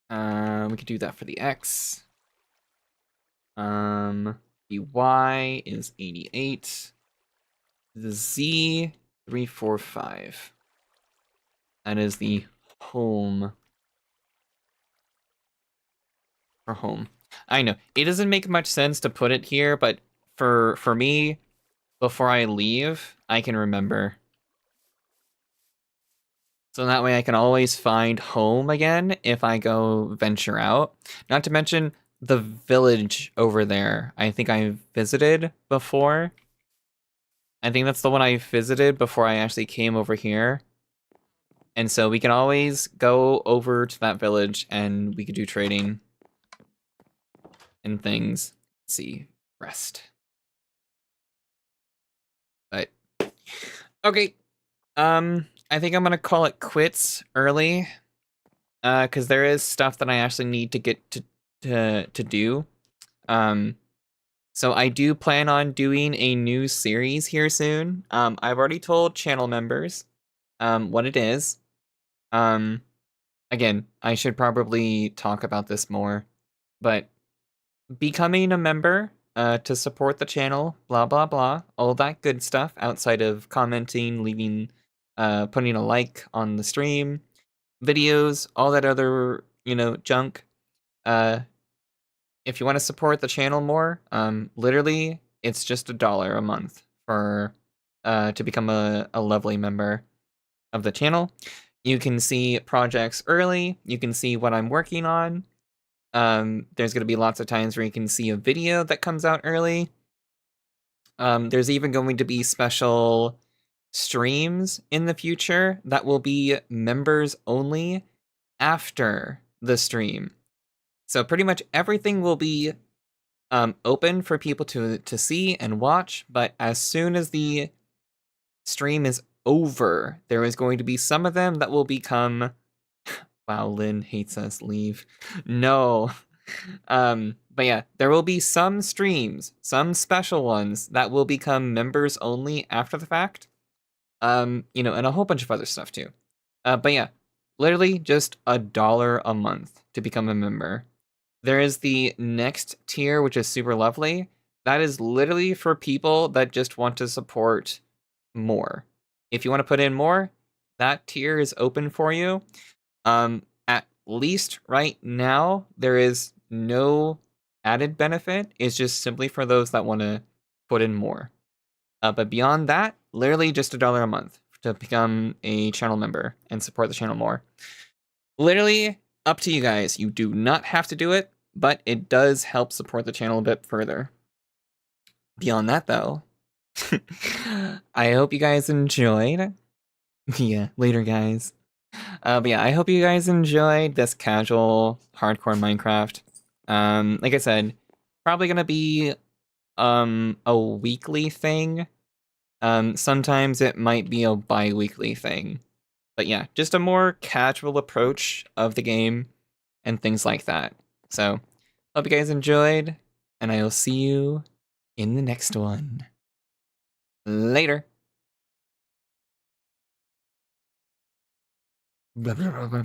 We could do that for the X. The Y is 88. The Z 345. That is the home. For home. I know. It doesn't make much sense to put it here, but for me, before I leave, I can remember. So that way I can always find home again if I go venture out. Not to mention the village over there. I think I visited before. I think that's the one I visited before I actually came over here. And so we can always go over to that village and we could do trading and things. Let's see, rest. But okay. I think I'm gonna call it quits early. Because there is stuff that I actually need to get to do. So I do plan on doing a new series here soon. I've already told channel members what it is. Again, I should probably talk about this more, but becoming a member to support the channel, blah blah blah, all that good stuff outside of commenting, leaving, putting a like on the stream, videos, all that other, junk. If you want to support the channel more, literally it's just $1 a month for to become a lovely member of the channel. You can see projects early. You can see what I'm working on. There's going to be lots of times where you can see a video that comes out early. There's even going to be special streams in the future that will be members only after the stream. So pretty much everything will be open for people to see and watch, but as soon as the stream is over, there is going to be some of them that will become... Wow, Lynn hates us, leave. No. But yeah, there will be some streams, some special ones that will become members only after the fact. And a whole bunch of other stuff too. But yeah, literally just $1 a month to become a member. There is the next tier, which is super lovely. That is literally for people that just want to support more. If you want to put in more, that tier is open for you. At least right now, there is no added benefit. It's just simply for those that want to put in more. But beyond that, literally just $1 a month to become a channel member and support the channel more. Literally up to you guys. You do not have to do it, but it does help support the channel a bit further. Beyond that, though, I hope you guys enjoyed. Yeah, later, guys. But yeah, I hope you guys enjoyed this casual, hardcore Minecraft. Like I said, probably gonna be a weekly thing. Sometimes it might be a bi-weekly thing. But yeah, just a more casual approach of the game and things like that. So, hope you guys enjoyed, and I will see you in the next one. Later. Blah, blah, blah, blah, blah.